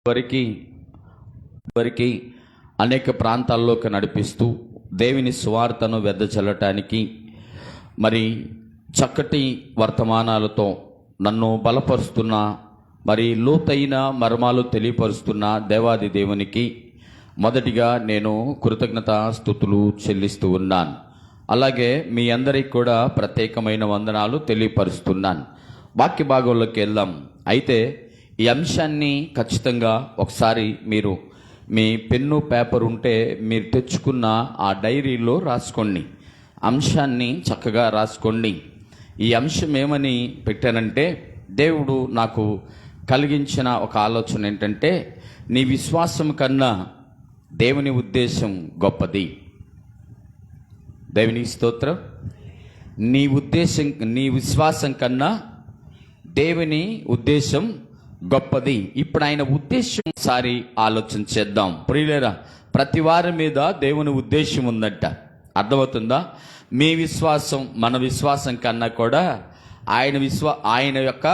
వరికి అనేక ప్రాంతాల్లోకి నడిపిస్తూ దేవుని సువార్తను వెదజల్లటానికి మరి చక్కటి వర్తమానాలతో నన్ను బలపరుస్తున్న, మరి లోతైన మర్మాలు తెలియపరుస్తున్న దేవాది దేవునికి మొదటిగా నేను కృతజ్ఞతాస్తుతులు చెల్లిస్తూ ఉన్నాను. అలాగే మీ అందరికి కూడా ప్రత్యేకమైన వందనాలు తెలియపరుస్తున్నాను. వాక్య భాగంలోకి వెళ్దాం. అయితే ఈ అంశాన్ని ఖచ్చితంగా ఒకసారి మీరు మీ పెన్ను పేపర్ ఉంటే మీరు తెచ్చుకున్న ఆ డైరీలో రాసుకోండి. అంశాన్ని చక్కగా రాసుకోండి. ఈ అంశం ఏమని పెట్టానంటే, దేవుడు నాకు కలిగించిన ఒక ఆలోచన ఏంటంటే, నీ విశ్వాసం కన్నా దేవుని ఉద్దేశం గొప్పది. దేవుని స్తోత్రం. నీ విశ్వాసం కన్నా దేవుని ఉద్దేశం గొప్పది. ఇప్పుడు ఆయన ఉద్దేశం ఒకసారి ఆలోచన చేద్దాం. ప్రియులారా, ప్రతి వారి మీద దేవుని ఉద్దేశం ఉందంట. అర్థమవుతుందా? మీ విశ్వాసం మన విశ్వాసం కన్నా కూడా ఆయన యొక్క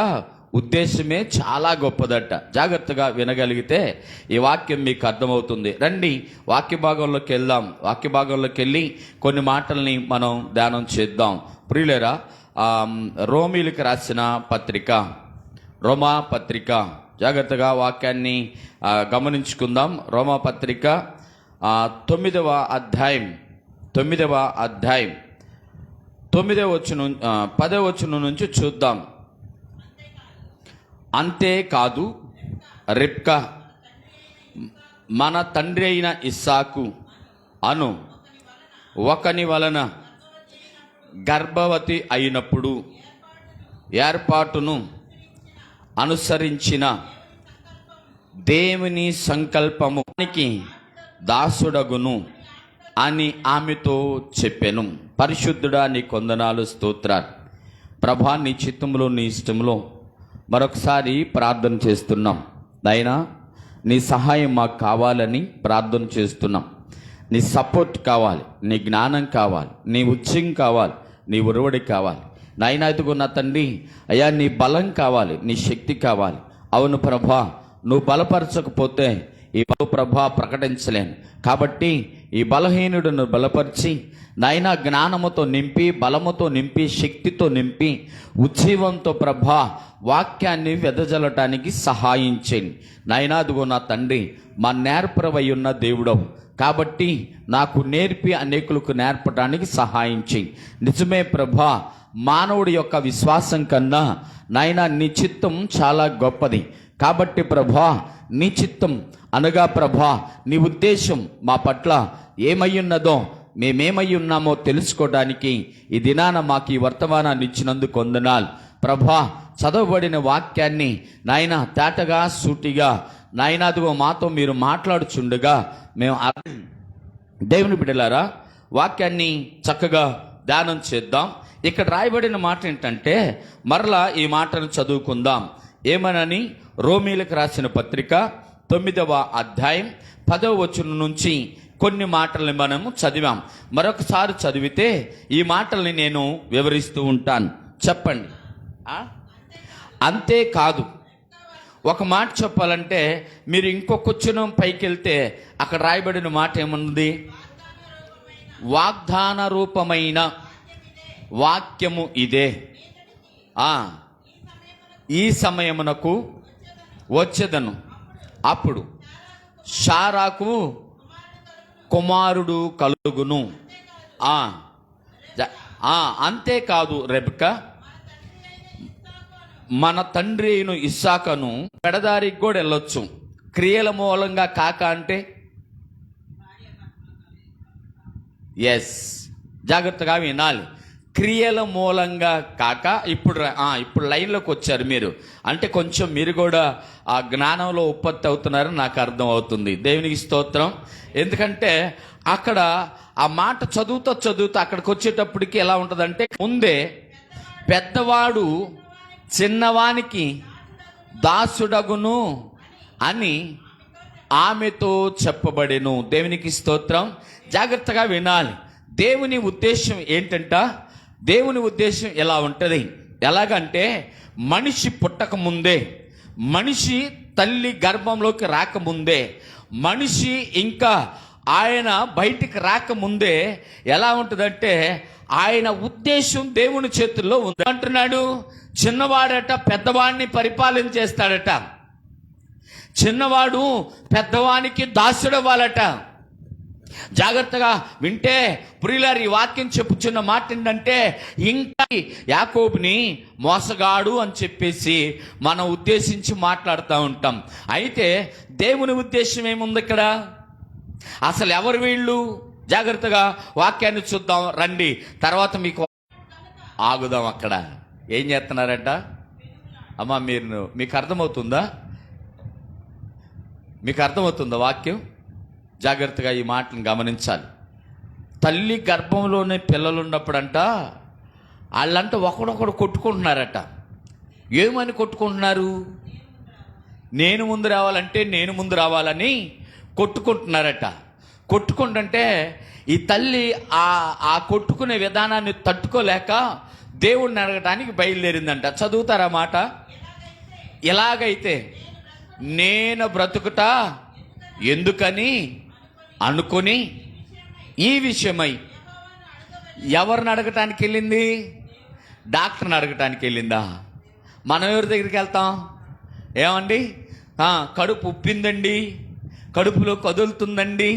ఉద్దేశమే చాలా గొప్పదట. జాగ్రత్తగా వినగలిగితే ఈ వాక్యం మీకు అర్థమవుతుంది. రండి వాక్య భాగంలోకి వెళ్దాం. వాక్య భాగంలోకి వెళ్ళి కొన్ని మాటల్ని మనం ధ్యానం చేద్దాం. ప్రియులారా, రోమీలకు రాసిన పత్రిక, రోమా పత్రిక, జాగ్రత్తగా వాక్యాన్ని గమనించుకుందాం. రోమా పత్రిక 9వ అధ్యాయం 10వ వచనం నుంచి చూద్దాం. అంతేకాదు రిబ్కా మన తండ్రి అయిన ఇస్సాకు అను ఒకని వలన గర్భవతి అయినప్పుడు ఏర్పాటును అనుసరించిన దేవుని సంకల్పమునికి దాసుడగును అని ఆమెతో చెప్పెను. పరిశుద్ధుడా, నీ కొందనాలు, స్తోత్రాలు. ప్రభా, నీ చిత్తంలో నీ ఇష్టంలో మరొకసారి ప్రార్థన చేస్తున్నాం. నాయనా, నీ సహాయం మాకు కావాలని ప్రార్థన చేస్తున్నాం. నీ సపోర్ట్ కావాలి, నీ జ్ఞానం కావాలి, నీ ఉత్సవం కావాలి, నీ ఉరవడి కావాలి. నాయనా, ఇదిగో నా తండ్రి, అయ్యా నీ బలం కావాలి, నీ శక్తి కావాలి. అవును ప్రభా, నువ్వు బలపరచకపోతే ఈ ప్రభా ప్రకటించలేను. కాబట్టి ఈ బలహీనుడును బలపరిచి నాయనా జ్ఞానముతో నింపి, బలముతో నింపి, శక్తితో నింపి, ఉజ్జీవంతో ప్రభా వాక్యాన్ని వెదజల్లటానికి సహాయం చేయండి. నాయనా, అదిగో నా తండ్రి, మా నేర్పరవై ఉన్న దేవుడవు కాబట్టి నాకు నేర్పి అనేకులకు నేర్పడానికి సహాయం చేయి. నిజమే ప్రభా, మానవుడి యొక్క విశ్వాసం కన్నా నాయనా నీ చిత్తం చాలా గొప్పది. కాబట్టి ప్రభా, నీ చిత్తం అనగా ప్రభా నీ ఉద్దేశం మా పట్ల ఏమై ఉన్నదో, మేమేమై ఉన్నామో తెలుసుకోవడానికి ఈ దినాన మాకు ఈ వర్తమానాన్ని ఇచ్చినందుకు వందనాలు ప్రభా. చదవబడిన వాక్యాన్ని నాయన తేటగా సూటిగా నాయన అదిగో మాతో మీరు మాట్లాడుచుండగా మేము దేవుని బిడ్డలారా వాక్యాన్ని చక్కగా ధ్యానం చేద్దాం. ఇక్కడ రాయబడిన మాట ఏంటంటే, మరలా ఈ మాటను చదువుకుందాం. ఏమనని? రోమీలకు రాసిన పత్రిక 9వ అధ్యాయం 10వ వచనం నుంచి కొన్ని మాటల్ని మనము చదివాం. మరొకసారి చదివితే ఈ మాటల్ని నేను వివరిస్తూ ఉంటాను. చెప్పండి. అంతేకాదు, ఒక మాట చెప్పాలంటే మీరు ఇంకొక వచనం పైకి వెళ్తే అక్కడ రాయబడిన మాట ఏముంది? వాగ్దాన రూపమైన వాక్యము ఇదే, ఈ సమయమునకు వచ్చేదను, అప్పుడు శారాకు కుమారుడు కలుగును. అంతేకాదు రెబ్కా మన తండ్రి అయిన ఇస్సాకును పెడదారికి కూడా వెళ్ళొచ్చు. క్రియల మూలంగా కాక అంటే ఎస్, జాగ్రత్తగా వినాలి. క్రియల మూలంగా కాక ఇప్పుడు లైన్లోకి వచ్చారు మీరు. అంటే కొంచెం మీరు కూడా ఆ జ్ఞానంలో ఉత్పత్తి అవుతున్నారని నాకు అర్థం అవుతుంది. దేవునికి స్తోత్రం. ఎందుకంటే అక్కడ ఆ మాట చదువుతూ అక్కడికి వచ్చేటప్పటికి ఎలా ఉంటుందంటే, ముందే పెద్దవాడు చిన్నవానికి దాసుడగును అని ఆమెతో చెప్పబడెను. దేవునికి స్తోత్రం. జాగ్రత్తగా వినాలి. దేవుని ఉద్దేశం ఏంటంట? దేవుని ఉద్దేశం ఎలా ఉంటుంది? ఎలాగంటే, మనిషి పుట్టక ముందే, మనిషి తల్లి గర్భంలోకి రాకముందే, మనిషి ఇంకా ఆయన బయటికి రాకముందే ఎలా ఉంటుందంటే ఆయన ఉద్దేశం దేవుని చేతుల్లో ఉంది అంటున్నాడు. చిన్నవాడట పెద్దవాడిని పరిపాలన చేస్తాడట, చిన్నవాడు పెద్దవానికి దాసుడవ్వాలట. జాగ్రత్తగా వింటే ప్రియులారు, ఈ వాక్యం చెప్పుచున్న మాట ఏంటంటే, ఇంకా యాకోబుని మోసగాడు అని చెప్పేసి మనం ఉద్దేశించి మాట్లాడుతూ ఉంటాం. అయితే దేవుని ఉద్దేశం ఏముంది ఇక్కడ? అసలు ఎవరు వీళ్ళు? జాగ్రత్తగా వాక్యాన్ని చూద్దాం రండి. తర్వాత మీకు ఆగుదాం. అక్కడ ఏం చేస్తున్నారట అమ్మా? మీకు అర్థమవుతుందా? మీకు అర్థమవుతుందా వాక్యం? జాగ్రత్తగా ఈ మాటను గమనించాలి. తల్లి గర్భంలోనే పిల్లలు ఉన్నప్పుడంట వాళ్ళంట ఒకడొకడు కొట్టుకుంటున్నారట. ఏమని కొట్టుకుంటున్నారు? నేను ముందు రావాలంటే నేను ముందు రావాలని కొట్టుకుంటున్నారట. కొట్టుకుంటుంటే ఈ తల్లి ఆ కొట్టుకునే విధానాన్ని తట్టుకోలేక దేవుణ్ణి అడగటానికి బయలుదేరిందంట. చదువుతారా మాట? ఎలాగైతే నేను బ్రతుకుట ఎందుకని అనుకొని ఈ విషయమై ఎవరిని అడగటానికి వెళ్ళింది? డాక్టర్ని అడగటానికి వెళ్ళిందా? మనం ఎవరి దగ్గరికి వెళ్తాం? ఏమండి, కడుపు ఉప్పిందండి, కడుపులో కదులుతుందండి,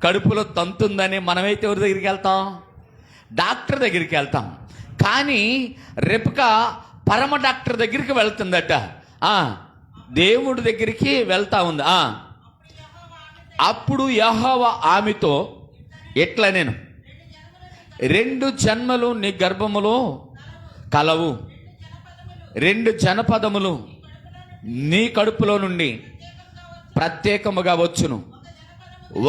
కడుపులో తంతుందని మనమైతే ఎవరి దగ్గరికి వెళ్తాం? డాక్టర్ దగ్గరికి వెళ్తాం. కానీ రెపక పరమ డాక్టర్ దగ్గరికి వెళ్తుందట. దేవుడి దగ్గరికి వెళ్తా ఉంది. అప్పుడు యెహోవా ఆమెతో ఎట్లా, నేను 2 జన్మలు నీ గర్భములో కలవు, 2 జనపదములు నీ కడుపులో నుండి ప్రత్యేకముగా వచ్చును.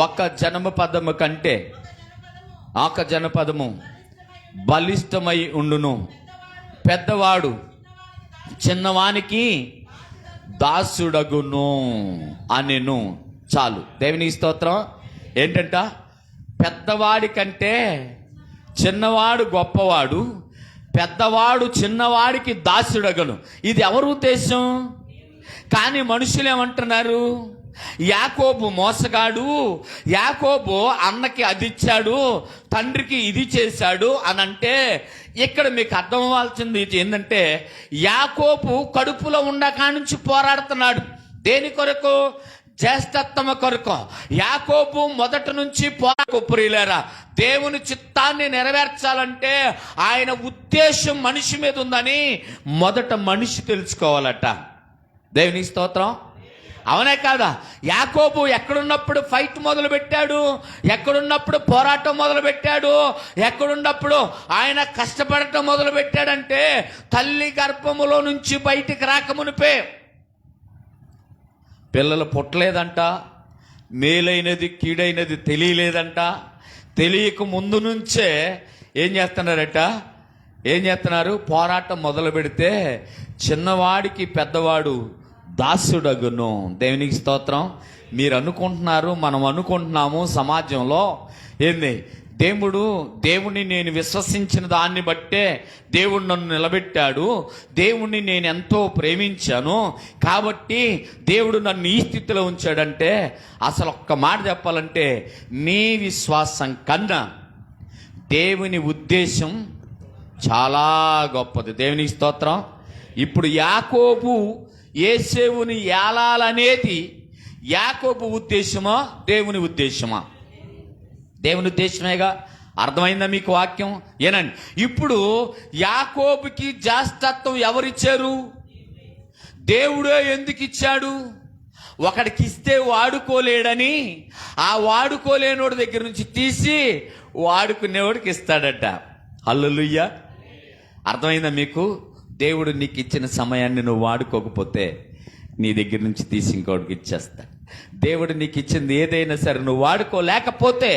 ఒక జనపదము కంటే ఒక జనపదము బలిష్టమై ఉండును. పెద్దవాడు చిన్నవానికి దాసుడగును అనెను. చాలు. దేవుని స్తోత్రం. ఏంటంట? పెద్దవాడి కంటే చిన్నవాడు గొప్పవాడు, పెద్దవాడు చిన్నవాడికి దాసుడగను. ఇది ఎవరి ఉద్దేశం? కానీ మనుషులు ఏమంటున్నారు? యాకోబు మోసగాడు, యాకోబు అన్నకి అది ఇచ్చాడు, తండ్రికి ఇది చేశాడు అని అంటే, ఇక్కడ మీకు అర్థం అవ్వాల్సింది ఏంటంటే, యాకోబు కడుపులో ఉండకా నుంచి పోరాడుతున్నాడు. దేని కొరకు? జ్యేష్ఠత్వము కొరకు. యాకోబు మొదటి నుంచి ప్రియులారా, దేవుని చిత్తాన్ని నెరవేర్చాలంటే ఆయన ఉద్దేశం మనిషి మీద ఉందని మొదట మనిషి తెలుసుకోవాలట. దేవుని స్తోత్రం. అవునే కాదా? యాకోబు ఎక్కడున్నప్పుడు ఫైట్ మొదలు పెట్టాడు, ఎక్కడున్నప్పుడు పోరాటం మొదలు పెట్టాడు, ఎక్కడున్నప్పుడు ఆయన కష్టపడటం మొదలు పెట్టాడంటే తల్లి గర్భములో నుంచి బయటికి రాకమునిపే. పిల్లలు పుట్టలేదంట, మేలైనది కీడైనది తెలియలేదంట. తెలియక ముందు నుంచే ఏం చేస్తున్నారు? పోరాటం మొదలు పెడితే చిన్నవాడికి పెద్దవాడు దాసుడగును. దేవునికి స్తోత్రం. మీరు అనుకుంటున్నారు, మనం అనుకుంటున్నాము సమాజంలో ఏంది, దేవుడిని నేను విశ్వసించిన దాన్ని బట్టే దేవుడు నన్ను నిలబెట్టాడు, దేవుణ్ణి నేను ఎంతో ప్రేమించాను కాబట్టి దేవుడు నన్ను ఈ స్థితిలో ఉంచాడంటే, అసలు ఒక్క మాట చెప్పాలంటే నీ విశ్వాసం కన్నా దేవుని ఉద్దేశం చాలా గొప్పది. దేవునికి స్తోత్రం. ఇప్పుడు యాకోబు యేసేవుని ఏలాలనేది యాకోబు ఉద్దేశమా దేవుని ఉద్దేశమా? దేవుని ఉద్దేశమేగా. అర్థమైందా మీకు వాక్యం? ఏనండి, ఇప్పుడు యాకోబుకి జ్యేష్ఠత్వం ఎవరిచ్చారు? దేవుడే. ఎందుకు ఇచ్చాడు? ఒకడికి ఇస్తే వాడుకోలేడని ఆ వాడుకోలేనోడి దగ్గర నుంచి తీసి వాడుకునేవాడికి ఇస్తాడట. హల్లెలూయా. అర్థమైందా మీకు? దేవుడు నీకు ఇచ్చిన సమయాన్ని నువ్వు వాడుకోకపోతే నీ దగ్గర నుంచి తీసి ఇంకోటికి ఇచ్చేస్తాడు. దేవుడు నీకు ఇచ్చింది ఏదైనా సరే నువ్వు వాడుకోలేకపోతే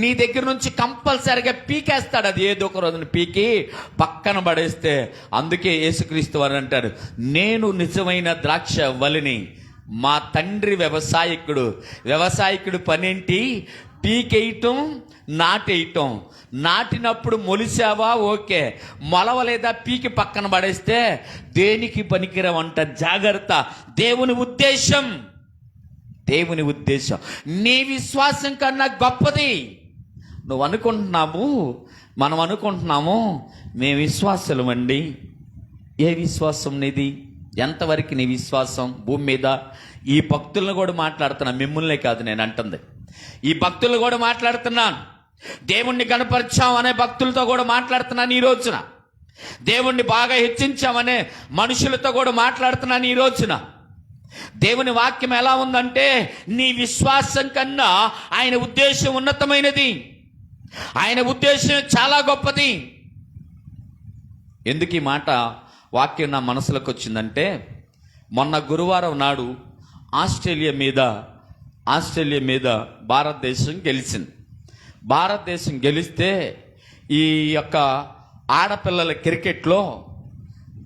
నీ దగ్గర నుంచి కంపల్సరిగా పీకేస్తాడు. అది ఏదో ఒక రోజున పీకి పక్కన పడేస్తే, అందుకే యేసుక్రీస్తు వారు అంటారు, నేను నిజమైన ద్రాక్ష వల్లిని, మా తండ్రి వ్యవసాయకుడు. వ్యవసాయకుడు పనేంటి? పీకేయటం, నాటేయటం. నాటినప్పుడు మొలిసావా, ఓకే. మొలవలేదా పీకి పక్కన పడేస్తే దేనికి పనికిరవంట. జాగ్రత్త. దేవుని ఉద్దేశం నీ విశ్వాసం కన్నా గొప్పది. మనం అనుకుంటున్నాము మేము విశ్వాసులమండి. ఏ విశ్వాసం నీది? ఎంతవరకు నీ విశ్వాసం భూమి మీద? ఈ భక్తులను కూడా మాట్లాడుతున్నా, మిమ్మల్నే కాదు నేను అంటుంది. ఈ భక్తులు కూడా మాట్లాడుతున్నాను. దేవుణ్ణి గణపరిచాం అనే భక్తులతో కూడా మాట్లాడుతున్నాను ఈ రోజున. దేవుణ్ణి బాగా హెచ్చించామనే మనుషులతో కూడా మాట్లాడుతున్నాను ఈ రోజున. దేవుని వాక్యం ఎలా ఉందంటే, నీ విశ్వాసం కన్నా ఆయన ఉద్దేశం ఉన్నతమైనది. ఆయన ఉద్దేశం చాలా గొప్పది. ఎందుకు ఈ మాట వాక్యం నా మనసులోకి వచ్చిందంటే, మొన్న గురువారం నాడు ఆస్ట్రేలియా మీద భారతదేశం గెలిచింది. భారతదేశం గెలిస్తే ఈ యొక్క ఆడపిల్లల క్రికెట్లో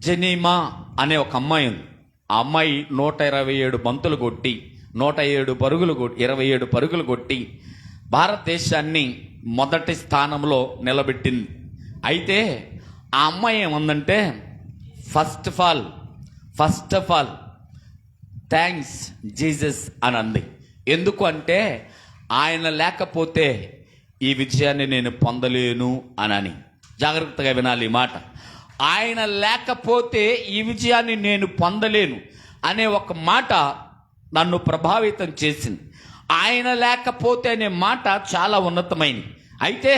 జెనీమా అనే ఒక అమ్మాయి ఉంది. ఆ అమ్మాయి 127 బంతులు కొట్టి 27 పరుగులు కొట్టి భారతదేశాన్ని మొదటి స్థానంలో నిలబెట్టింది. అయితే ఆ అమ్మాయి ఏముందంటే, first of all thanks Jesus అని అంది. ఎందుకు అంటే, ఆయన లేకపోతే ఈ విజయాన్ని నేను పొందలేను అని. జాగ్రత్తగా వినాలి ఈ మాట. ఆయన లేకపోతే ఈ విజయాన్ని నేను పొందలేను అనే ఒక మాట నన్ను ప్రభావితం చేసింది. ఆయన లేకపోతే అనే మాట చాలా ఉన్నతమైనది. అయితే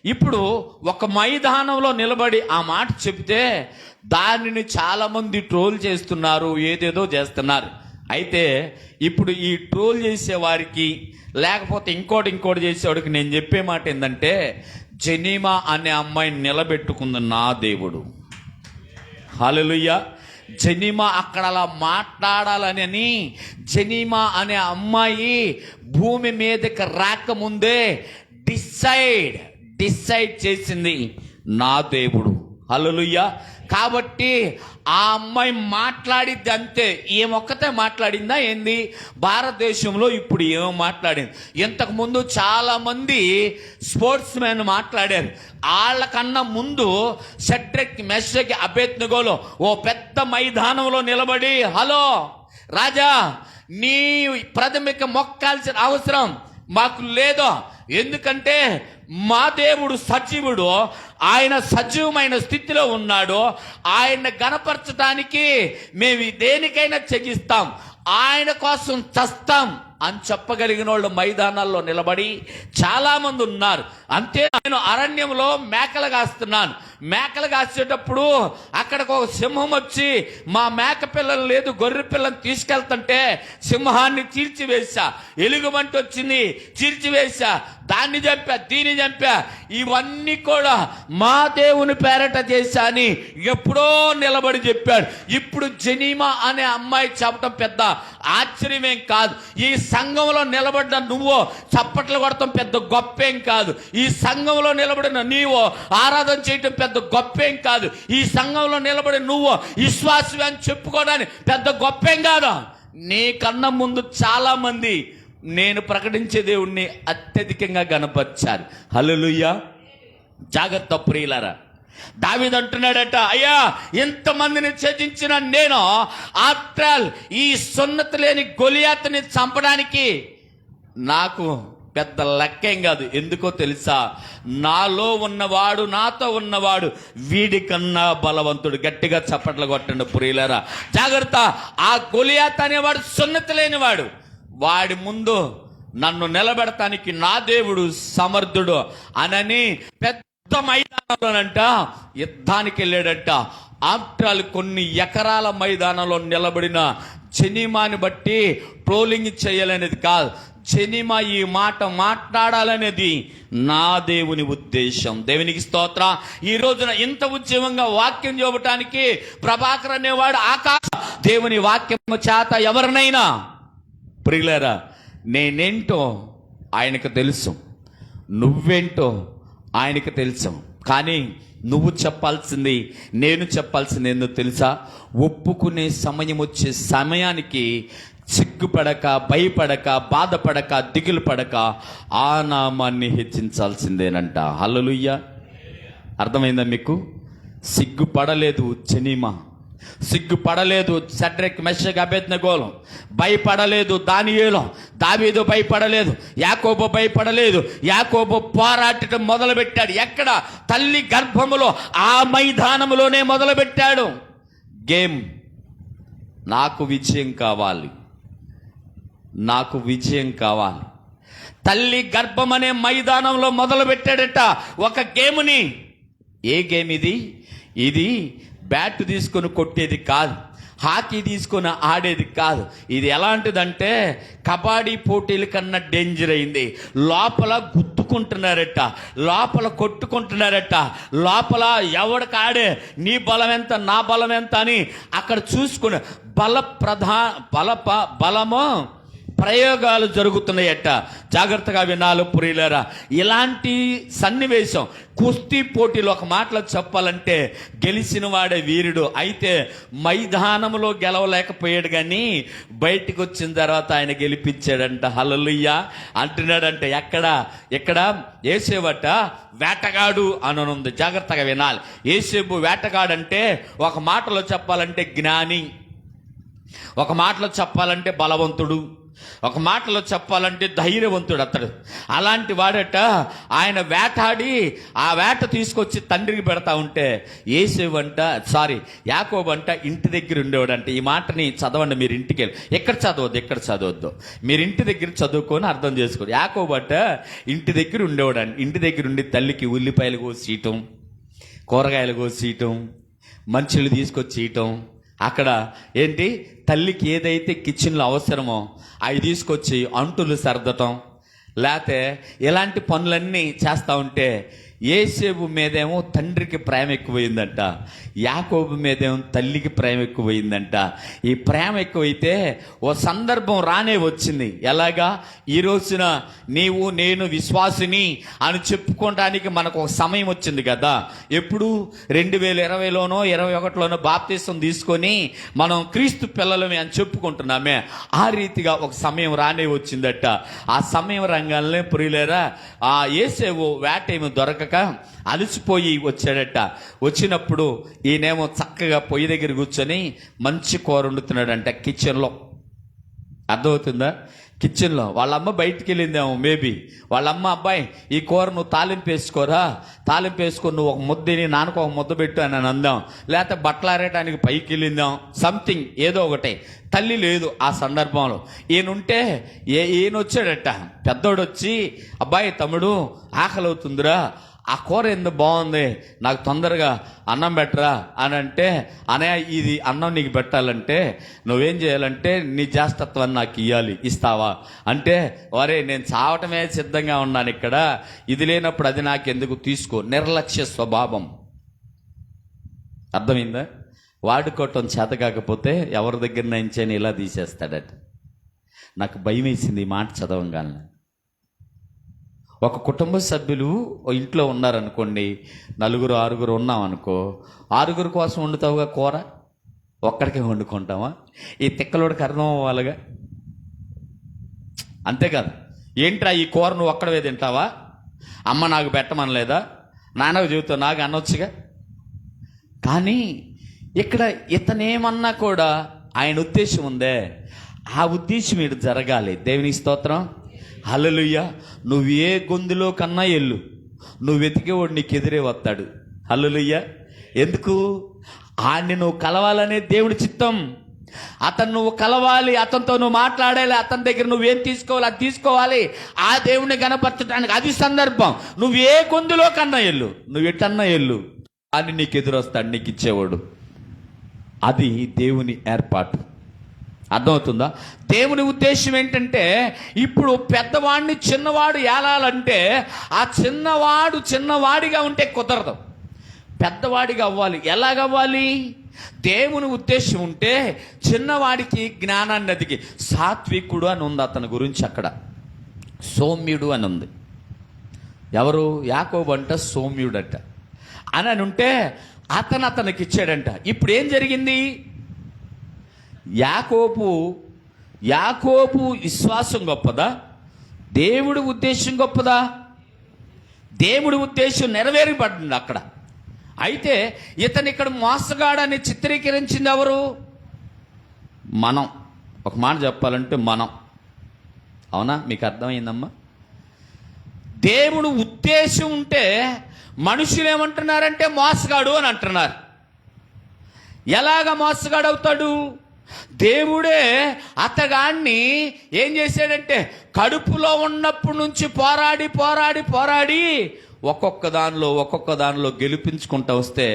ఇప్పుడు ఒక మైదానంలో నిలబడి ఆ మాట చెప్తే దానిని చాలామంది ట్రోల్ చేస్తున్నారు, ఏదేదో చేస్తున్నారు. అయితే ఇప్పుడు ఈ ట్రోల్ చేసేవారికి, లేకపోతే ఇంకోటి చేసేవాడికి నేను చెప్పే మాట ఏంటంటే, జెనీమా అనే అమ్మాయిని నిలబెట్టుకుంది నా దేవుడు. హల్లెలూయా. జెనీమా అక్కడ అలా మాట్లాడాలని, జెనీమా అనే అమ్మాయి భూమి మీదకి రాకముందే డిసైడ్ చేసింది నా దేవుడు. హల్లెలూయా. కాబట్టి ఆ అమ్మాయి మాట్లాడిద్ది అంతే. ఏమొక్కతే మాట్లాడిందా ఏంది? భారతదేశంలో ఇప్పుడు ఏమో మాట్లాడింది. ఇంతకుముందు చాలామంది స్పోర్ట్స్ మెన్ మాట్లాడారు. వాళ్ళకన్నా ముందు షడ్రక్, మెషక్, అబేద్నెగోలో ఓ పెద్ద మైదానంలో నిలబడి, హలో రాజా, నీ ప్రాథమిక మొక్కాల్సిన అవసరం మాకు లేదు. ఎందుకంటే మా దేవుడు సజీవుడు, ఆయన సజీవమైన స్థితిలో ఉన్నాడు. ఆయన గణపరచడానికి మేము దేనికైనా చెగిస్తాం, ఆయన కోసం చస్తాం అని చెప్పగలిగిన వాళ్ళు మైదానాల్లో నిలబడి చాలామంది ఉన్నారు. అంతే. నేను అరణ్యంలో మేకలు కాస్తున్నాను. మేకలు కాసేటప్పుడు అక్కడికి ఒక సింహం వచ్చి మా మేక పిల్లలు లేదు, గొర్రె పిల్లని తీసుకెళ్తుంటే సింహాన్ని చీల్చివేశా. ఎలుగుబంటి వచ్చింది, చీల్చివేశా. దాన్ని చంపా, దీన్ని చంపా. ఇవన్నీ కూడా మా దేవుని పేరట చేశా అని ఎప్పుడో నిలబడి చెప్పాడు. ఇప్పుడు జెనీమా అనే అమ్మాయి చెప్పడం పెద్ద ఆశ్చర్యమేం కాదు. ఈ సంఘంలో నిలబడ్డ నువ్వు చప్పట్లు కొడటం పెద్ద గొప్పేం కాదు. ఈ సంఘంలో నిలబడిన నీవు ఆరాధన చేయటం పెద్ద గొప్పేం కాదు. ఈ సంఘంలో నిలబడి నువ్వు విశ్వాసమే అని చెప్పుకోవడానికి పెద్ద గొప్పేం కాదు. నీకన్నా ముందు చాలా మంది నేను ప్రకటించే దేవుణ్ణి అత్యధికంగా గణపరిచారు. హల్లెలూయా. జాగ్రత్త ప్రియులారా. దావీదు అంటున్నాడట, అయ్యా ఎంతమందిని ఛేదించిన నేను ఆఫ్టర్ ఆల్ ఈ సున్నతి లేని గొలియాతుని చంపడానికి నాకు పెద్ద లెక్కేం కాదు. ఎందుకో తెలుసా? నాలో ఉన్నవాడు, నాతో ఉన్నవాడు వీడికన్నా బలవంతుడు. గట్టిగా చప్పట్లు కొట్టండి ప్రియులారా. జాగ్రత్త. ఆ గొలియాత్ అనేవాడు సున్నతి లేనివాడు. వాడి ముందు నన్ను నిలబెడటానికి నా దేవుడు సమర్థుడు అనని పెద్ద మైదానంలోనంట యుద్ధానికి వెళ్ళాడంట. ఆఫ్టర్ ఆల్ కొన్ని ఎకరాల మైదానంలో నిలబడిన జెనీమాని బట్టి ట్రోలింగ్ చేయాలనేది కాదు, జెనీమా ఈ మాట మాట్లాడాలనేది నా దేవుని ఉద్దేశం. దేవునికి స్తోత్రం. ఈ రోజున ఇంత ఉద్యమంగా వాక్యం చూపటానికి ప్రభాకర్ అనేవాడు ఆకాశ దేవుని వాక్యం చేత ఎవరినైనా, ప్రియులారా, నేనేంటో ఆయనకు తెలుసు, నువ్వేంటో ఆయనకు తెలుసు. కానీ నువ్వు చెప్పాల్సింది, నేను చెప్పాల్సింది ఏందో తెలుసా? ఒప్పుకునే సమయం వచ్చే సమయానికి సిగ్గుపడక, భయపడక, బాధపడక, దిగులు పడక ఆ నామాన్ని హెచ్చించాల్సిందేనంట. హల్లెలూయా. అర్థమైందా మీకు? సిగ్గుపడలేదు చెనిమా, సిగ్గుపడలేదు షడ్రక్, మెషక్, అబేద్నెగోలు, భయపడలేదు దానియేలు, దావీదు భయపడలేదు, యాకోబు భయపడలేదు. యాకోబు పోరాటం మొదలుపెట్టాడు. ఎక్కడ? తల్లి గర్భములో, ఆ మైదానములోనే మొదలుపెట్టాడు. గేమ్, నాకు విజయం కావాలి, నాకు విజయం కావాలి. తల్లి గర్భం అనే మైదానంలో మొదలు పెట్టాడట ఒక గేముని. ఏ గేమ్ ఇది? ఇది బ్యాట్ తీసుకొని కొట్టేది కాదు, హాకీ తీసుకొని ఆడేది కాదు. ఇది ఎలాంటిదంటే కబడ్డీ పోటీల కన్నా డేంజర్ అయింది. లోపల గుద్దుకుంటున్నారట, లోపల కొట్టుకుంటున్నారట, లోపల ఎవడికి ఆడే నీ బలం ఎంత, నా బలం ఎంత అని అక్కడ చూసుకుని బలము ప్రయోగాలు జరుగుతున్నాయట. జాగ్రత్తగా వినాలి ప్రియులారా. ఇలాంటి సన్నివేశం కుస్తీ పోటీలు ఒక మాటలో చెప్పాలంటే గెలిచిన వాడే వీరుడు. అయితే మైదానంలో గెలవలేకపోయాడు, కానీ బయటికి వచ్చిన తర్వాత ఆయన గెలిపించాడంట. హల్లెలూయా అంటున్నాడంట. ఎక్కడ యేసేవట వేటగాడు అని ఉంది. జాగ్రత్తగా వినాలి. యేసేపు వేటగాడంటే ఒక మాటలో చెప్పాలంటే జ్ఞాని, ఒక మాటలో చెప్పాలంటే బలవంతుడు, ఒక మాటలో చెప్పాలంటే ధైర్యవంతుడు అతడు. అలాంటి వాడట ఆయన వేటాడి ఆ వేట తీసుకొచ్చి తండ్రికి పెడతా ఉంటే యాకోబు అంట ఇంటి దగ్గర ఉండేవాడంట. ఈ మాటని చదవండి మీరు ఇంటికి వెళ్ళి. ఎక్కడ చదవద్దు, మీరు ఇంటి దగ్గర చదువుకొని అర్థం చేసుకోండి. యాకోబు అంట ఇంటి దగ్గర ఉండేవాడంట. ఇంటి దగ్గర ఉండి తల్లికి ఉల్లిపాయలు కోసేయటం, కూరగాయలు కోసేయటం, మంచులు తీసుకొచ్చేయటం, అక్కడ ఏంటి తల్లికి ఏదైతే కిచెన్లో అవసరమో అవి తీసుకొచ్చి అంటులు సర్దటం, లేకపోతే ఇలాంటి పనులన్నీ చేస్తూ ఉంటే యేసేపు మీదేమో తండ్రికి ప్రేమ ఎక్కువైందంట, యాకోబు మీదేమో తల్లికి ప్రేమ ఎక్కువైందంట. ఈ ప్రేమ ఎక్కువైతే ఓ సందర్భం రానే వచ్చింది. ఎలాగా? ఈ రోజున నీవు నేను విశ్వాసిని అని చెప్పుకోవడానికి మనకు ఒక సమయం వచ్చింది కదా. ఎప్పుడు? 2020లోనో 2021లోనో బాప్తీసం తీసుకొని మనం క్రీస్తు పిల్లలమే అని చెప్పుకుంటున్నామే. ఆ రీతిగా ఒక సమయం రానే వచ్చిందట. ఆ సమయం రంగాలనే ప్రియులారా ఆ యేసేపు వేటేమో దొరక అలసిపోయి వచ్చాడట. వచ్చినప్పుడు ఈయనేమో చక్కగా పొయ్యి దగ్గర కూర్చొని మంచి కూర వండుతున్నాడంట కిచెన్లో. అర్థమవుతుందా? కిచెన్లో వాళ్ళమ్మ బయటికి వెళ్ళిందేమో మేబీ. వాళ్ళమ్మ, అబ్బాయి ఈ కూర నువ్వు తాలింపు వేసుకోరా, తాలింపు వేసుకొని నువ్వు ఒక ముద్దని నాన్నకు ఒక ముద్ద పెట్టు అని అందాం, లేకపోతే బట్టలారేయడానికి పైకి వెళ్ళిందాం, సంథింగ్ ఏదో ఒకటే. తల్లి లేదు ఆ సందర్భంలో. ఈయన వచ్చాడట, పెద్దోడు వచ్చి, అబ్బాయి తమ్ముడు ఆకలి అవుతుందిరా, ఆ కూర ఎందుకు బాగుంది, నాకు తొందరగా అన్నం పెట్టరా అని అంటే, అనే ఇది అన్నం నీకు పెట్టాలంటే నువ్వేం చేయాలంటే నీ జ్యేష్ఠత్వాన్ని నాకు ఇవ్వాలి, ఇస్తావా అంటే, వరే నేను చావటమే సిద్ధంగా ఉన్నాను ఇక్కడ, ఇది లేనప్పుడు అది నాకెందుకు, తీసుకో. నిర్లక్ష్య స్వభావం. అర్థమైందా? వాడుకోవటం చేత కాకపోతే ఎవరి దగ్గర నుంచైనా ఇలా తీసేస్తాడట. నాకు భయం వేసింది ఈ మాట చదవంగానే. ఒక కుటుంబ సభ్యులు ఇంట్లో ఉన్నారనుకోండి, 4, 6 ఉన్నాం అనుకో, 6 కోసం వండుతావుగా కూర, ఒక్కడికే వండుకుంటావా? ఈ తిక్కలోడికి అర్థం అవ్వాలిగా. అంతేకాదు, ఏంట్రా ఈ కూర నువ్వు ఒక్కడవే తింటావా, అమ్మ నాకు పెట్టమనలేదా, నాన్నకు చెబుతావు నాకు అనొచ్చుగా. కానీ ఇక్కడ ఇతనేమన్నా కూడా ఆయన ఉద్దేశం ఉందే, ఆ ఉద్దేశం ఇటు జరగాలి. దేవుని స్తోత్రం. హల్లెలూయా. నువ్వు ఏ గొంతులో కన్నా ఎల్లు, నువ్వు వెతికేవాడు నీకు ఎదురే వస్తాడు. హల్లెలూయా. ఎందుకు? ఆయన్ని నువ్వు కలవాలనే దేవుడి చిత్తం. అతను నువ్వు కలవాలి, అతనితో నువ్వు మాట్లాడాలి, అతని దగ్గర నువ్వేం తీసుకోవాలి అది తీసుకోవాలి. ఆ దేవుడిని కనపరచడానికి అది సందర్భం. నువ్వు ఏ గొంతులో కన్నా ఎల్లు, నువ్వు ఎటన్నా ఎల్లు, అని నీకు ఎదురొస్తాడు, నీకు ఇచ్చేవాడు. అది దేవుని ఏర్పాటు. అర్థమవుతుందా? దేవుని ఉద్దేశం ఏంటంటే, ఇప్పుడు పెద్దవాడిని చిన్నవాడు ఏలాలంటే ఆ చిన్నవాడు చిన్నవాడిగా ఉంటే కుదరదు, పెద్దవాడిగా అవ్వాలి. ఎలాగవ్వాలి? దేవుని ఉద్దేశం ఉంటే చిన్నవాడికి జ్ఞానాన్ని అదికి, సాత్వికుడు అని ఉంది అతని గురించి, అక్కడ సౌమ్యుడు అని ఉంది. ఎవరు? యాకోబు అంట సౌమ్యుడట అని ఉంటే అతనికి ఇచ్చాడంట. ఇప్పుడు ఏం జరిగింది? యాకోబు యాకోబు విశ్వాసం గొప్పదా, దేవుడి ఉద్దేశం గొప్పదా? దేవుడి ఉద్దేశం నెరవేరబడింది అక్కడ. అయితే ఇతను ఇక్కడ మోసగాడని చిత్రీకరించింది ఎవరు? మనం. ఒక మాట చెప్పాలంటే మనం. అవునా? మీకు అర్థమైందమ్మా? దేవుడు ఉద్దేశం ఉంటే మనుషులు ఏమంటున్నారంటే మోసగాడు అని అంటున్నారు. ఎలాగ మోసగాడు అవుతాడు? దేవుడే అతగాన్ని ఏం చేశాడంటే కడుపులో ఉన్నప్పటి నుంచి పోరాడి పోరాడి పోరాడి ఒక్కొక్క దానిలో గెలిపించుకుంటూ వస్తే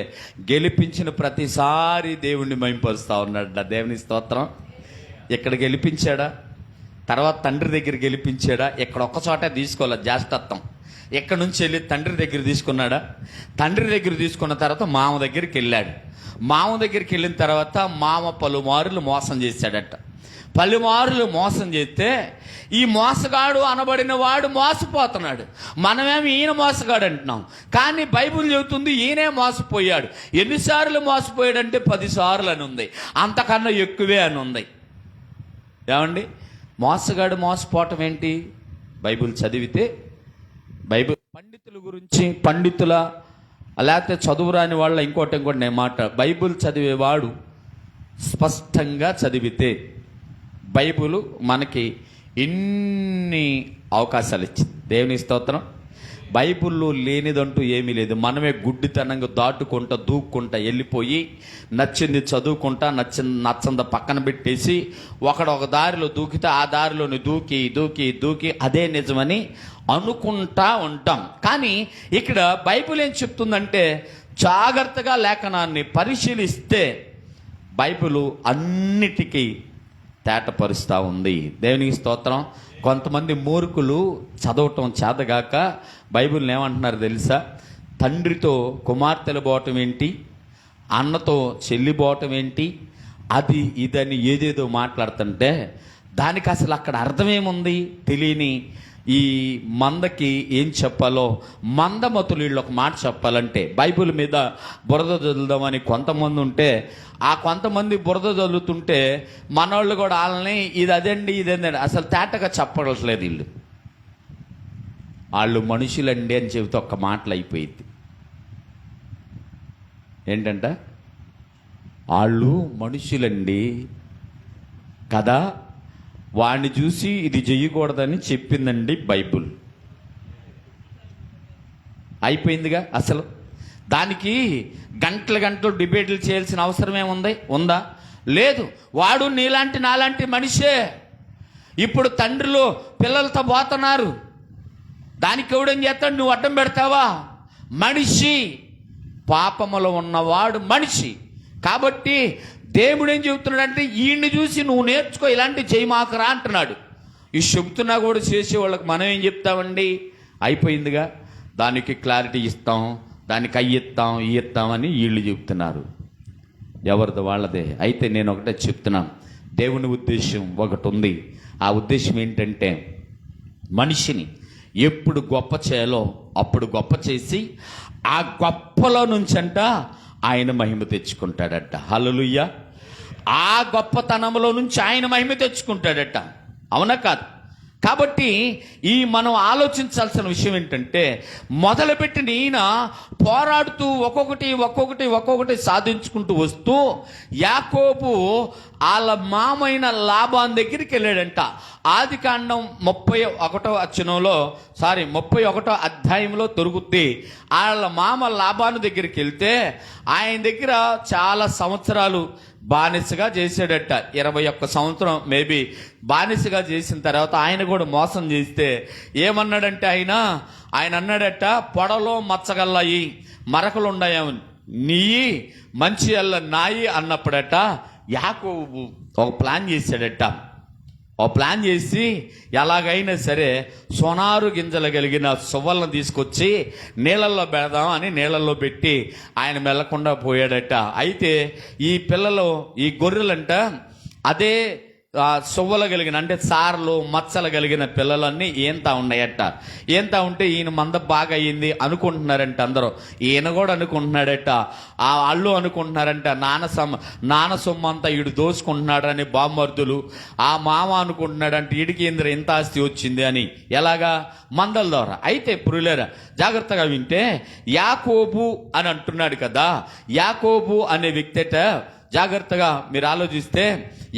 గెలిపించిన ప్రతిసారి దేవుణ్ణి మహింపరుస్తూ ఉన్నాడు. దేవుని స్తోత్రం. ఇక్కడ గెలిపించాడా? తర్వాత తండ్రి దగ్గర గెలిపించాడా? ఇక్కడ ఒక్క చోటే తీసుకోవాలి జ్యేష్ఠత్వం. ఎక్కడి నుంచి వెళ్ళి తండ్రి దగ్గర తీసుకున్నాడా? తండ్రి దగ్గర తీసుకున్న తర్వాత మామ దగ్గరికి వెళ్ళాడు. మామ దగ్గరికి వెళ్ళిన తర్వాత మామ పలుమారులు మోసం చేశాడట. పలుమారులు మోసం చేస్తే ఈ మోసగాడు అనబడిన వాడు మోసపోతున్నాడు. మనమేమి ఈయన మోసగాడు అంటున్నాం, కానీ బైబిల్ చెబుతుంది ఈయనే మోసపోయాడు. ఎన్నిసార్లు మోసపోయాడంటే 10 సార్లు అని ఉంది, అంతకన్నా ఎక్కువే అని ఉంది. ఏమండి, మోసగాడు మోసపోవటం ఏంటి? బైబిల్ చదివితే బైబిల్ పండితుల గురించి, పండితుల లేకపోతే చదువురాని వాళ్ళ ఇంకోటి నేను బైబిల్ చదివేవాడు స్పష్టంగా చదివితే బైబిల్ మనకి ఎన్ని అవకాశాలు ఇచ్చింది. దేవుని స్తోత్రం. బైబిల్లో లేనిదంటూ ఏమీ లేదు. మనమే గుడ్డితనంగా దాటుకుంటా దూక్కుంటా వెళ్ళిపోయి నచ్చింది చదువుకుంటా నచ్చంద పక్కన పెట్టేసి ఒక దారిలో దూకితే ఆ దారిలోని దూకి దూకి దూకి అదే నిజమని అనుకుంటా ఉంటాం. కానీ ఇక్కడ బైబిల్ ఏం చెప్తుందంటే జాగ్రత్తగా లేఖనాన్ని పరిశీలిస్తే బైబిల్ అన్నిటికీ తేటపరుస్తూ ఉంది. దేవునికి స్తోత్రం. కొంతమంది మూర్ఖులు చదవటం చేతగాక బైబిల్ని ఏమంటున్నారు తెలుసా? తండ్రితో కుమార్తెలు పోవటం ఏంటి, అన్నతో చెల్లి పోవటం ఏంటి, అది ఇదని ఏదేదో మాట్లాడుతుంటే దానికి అసలు అక్కడ అర్థమేముంది తెలియని ఈ మందకి ఏం చెప్పాలో మందమతులు వీళ్ళు ఒక మాట చెప్పాలంటే బైబిల్ మీద బురద చల్లుదామని కొంతమంది ఉంటే ఆ కొంతమంది బురద చల్లుతుంటే మనోళ్ళు కూడా వాళ్ళని ఇది అదండి ఇదేందండి అసలు తేటగా చెప్పట్లేదు. వాళ్ళు మనుషులండి అని చెబితే ఒక్క మాటలు అయిపోయింది. ఏంటంట? వాళ్ళు మనుషులండి కదా, వాడిని చూసి ఇది చెయ్యకూడదని చెప్పిందండి బైబుల్. అయిపోయిందిగా. అసలు దానికి గంటలు డిబేట్లు చేయాల్సిన అవసరం ఉందా? లేదు. వాడు నీలాంటి నాలాంటి మనిషే. ఇప్పుడు తండ్రులు పిల్లలతో పోతున్నారు, దానికి ఎవడేం చేస్తాడు? నువ్వు అడ్డం పెడతావా? మనిషి, పాపములో ఉన్నవాడు మనిషి. కాబట్టి దేవుడు ఏం చెబుతున్నాడంటే ఈయన్ని చూసి నువ్వు నేర్చుకో, ఇలాంటి చేయమాకరా అంటున్నాడు. ఈ చెబుతున్నా కూడా చేసే వాళ్ళకి మనం ఏం చెప్తామండి? అయిపోయిందిగా. దానికి క్లారిటీ ఇస్తాం, దానికి అయ్యిస్తాం ఇస్తామని వీళ్ళు చెప్తున్నారు. ఎవరిది వాళ్ళదే. అయితే నేను ఒకటే చెప్తున్నాను, దేవుని ఉద్దేశం ఒకటి ఉంది. ఆ ఉద్దేశం ఏంటంటే మనిషిని ఎప్పుడు గొప్ప చేయాలో అప్పుడు గొప్ప చేసి ఆ గొప్పలో నుంచంట ఆయన మహిమ తెచ్చుకుంటాడట. హల్లెలూయా. ఆ గొప్పతనంలో నుంచి ఆయన మహిమ తెచ్చుకుంటాడట. అవునా కాదు? కాబట్టి ఈ మనం ఆలోచించాల్సిన విషయం ఏంటంటే మొదలుపెట్టిన ఈయన పోరాడుతూ ఒక్కొక్కటి సాధించుకుంటూ వస్తూ యాకోబు వాళ్ళ మామైన లాబాన్ దగ్గరికి వెళ్ళాడంట. ఆదికాండం 31వ అధ్యాయంలో దొరుకుద్ది. వాళ్ళ మామ లాబాను దగ్గరికి వెళ్తే ఆయన దగ్గర చాలా సంవత్సరాలు బానిసగా చేశాడట. 21 సంవత్సరం మేబీ బానిసగా చేసిన తర్వాత ఆయన కూడా మోసం చేస్తే ఏమన్నాడంటే ఆయన అన్నాడట, పొడలో మచ్చగల్లాయి మరకలు ఉన్నాయని నీ మంచి అల్ల నాయి అన్నప్పుడట యాకోబు ఒక ప్లాన్ చేశాడట. ఓ ప్లాన్ చేసి ఎలాగైనా సరే సోనారు గింజలు కలిగిన సువ్వలను తీసుకొచ్చి నీళ్ళల్లో పెడదాం అని నీళ్ళల్లో పెట్టి ఆయన మెల్లకుండా పోయాడట. అయితే ఈ పిల్లలు, ఈ గొర్రెలంట అదే సొవ్వలు కలిగిన అంటే సార్లు మచ్చలు కలిగిన పిల్లలన్నీ ఏంతా ఉన్నాయట. ఏంతా ఉంటే ఈయన మంద బాగా అయ్యింది అనుకుంటున్నారంట అందరూ. ఈయన కూడా అనుకుంటున్నాడట, ఆ అల్లు అనుకుంటున్నారంట నాన్న సొమ్ము అంతా ఈడు దోచుకుంటున్నాడని బామ్మర్దులు. ఆ మామ అనుకుంటున్నాడంటే ఈడికి ఇంద్ర ఇంత ఆస్తి వచ్చింది అని. ఎలాగా? మందల ద్వారా. అయితే పురులేరా జాగ్రత్తగా వింటే, యాకోబు అని అంటున్నాడు కదా, యాకోబు అనే వ్యక్తిట జాగ్రత్తగా మీరు ఆలోచిస్తే,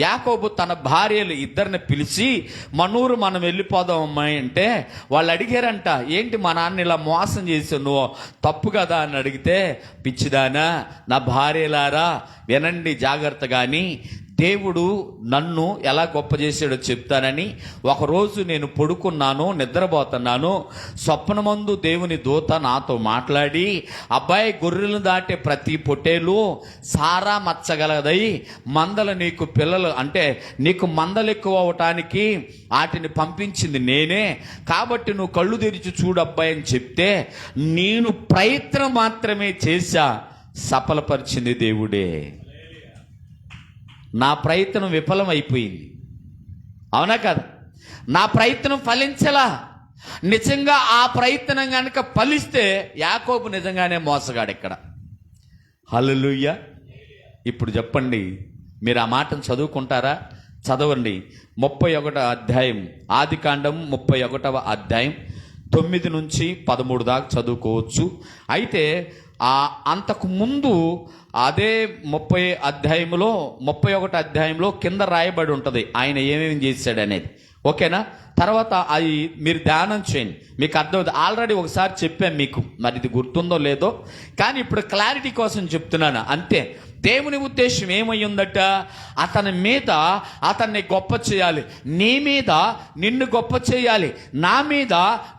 యాకోబు తన భార్యలు ఇద్దరిని పిలిచి మనూరు మనం వెళ్ళిపోదాం అమ్మాయి అంటే, వాళ్ళు అడిగారంట, ఏంటి మా నాన్న ఇలా మోసం చేసావు, నువ్వు తప్పు కదా అని అడిగితే, పిచ్చిదానా నా భార్యలారా వినండి జాగ్రత్తగాని, దేవుడు నన్ను ఎలా గొప్ప చేశాడో చెప్తానని. ఒకరోజు నేను పడుకున్నాను, నిద్రపోతున్నాను. స్వప్నమందు దేవుని దూత నాతో మాట్లాడి, అబ్బాయి గొర్రెలను దాటే ప్రతి పొట్టేలు సారా మచ్చగలదై మందలు నీకు పిల్లలు అంటే నీకు మందలు ఎక్కువ అవటానికి వాటిని పంపించింది నేనే, కాబట్టి నువ్వు కళ్ళు తెరిచి చూడు అబ్బాయి అని చెప్తే, నేను ప్రయత్నం మాత్రమే చేశా, సఫలపరిచింది దేవుడే. నా ప్రయత్నం విఫలం అయిపోయింది. అవునా కదా? నా ప్రయత్నం ఫలించలా. నిజంగా ఆ ప్రయత్నం కనుక ఫలిస్తే యాకోబు నిజంగానే మోసగాడు ఇక్కడ. హల్లెలూయా. ఇప్పుడు చెప్పండి, మీరు ఆ మాటను చదువుకుంటారా? చదవండి. 31వ అధ్యాయం, ఆదికాండం 31వ అధ్యాయం 9 నుంచి 13 దాకా చదువుకోవచ్చు. అయితే అంతకు ముందు అదే 31 అధ్యాయంలో కింద రాయబడి ఉంటుంది ఆయన ఏమేమి చేశాడు అనేది. ఓకేనా? తర్వాత అది మీరు ధ్యానం చేయండి, మీకు అర్థమవుతుంది. ఆల్రెడీ ఒకసారి చెప్పాను మీకు, మరి ఇది గుర్తుందో లేదో, కానీ ఇప్పుడు క్లారిటీ కోసం చెప్తున్నాను అంతే. దేవుని ఉద్దేశం ఏమై ఉందట? అతని మీద అతన్ని గొప్ప చేయాలి, నీ మీద నిన్ను గొప్ప చేయాలి, నా మీద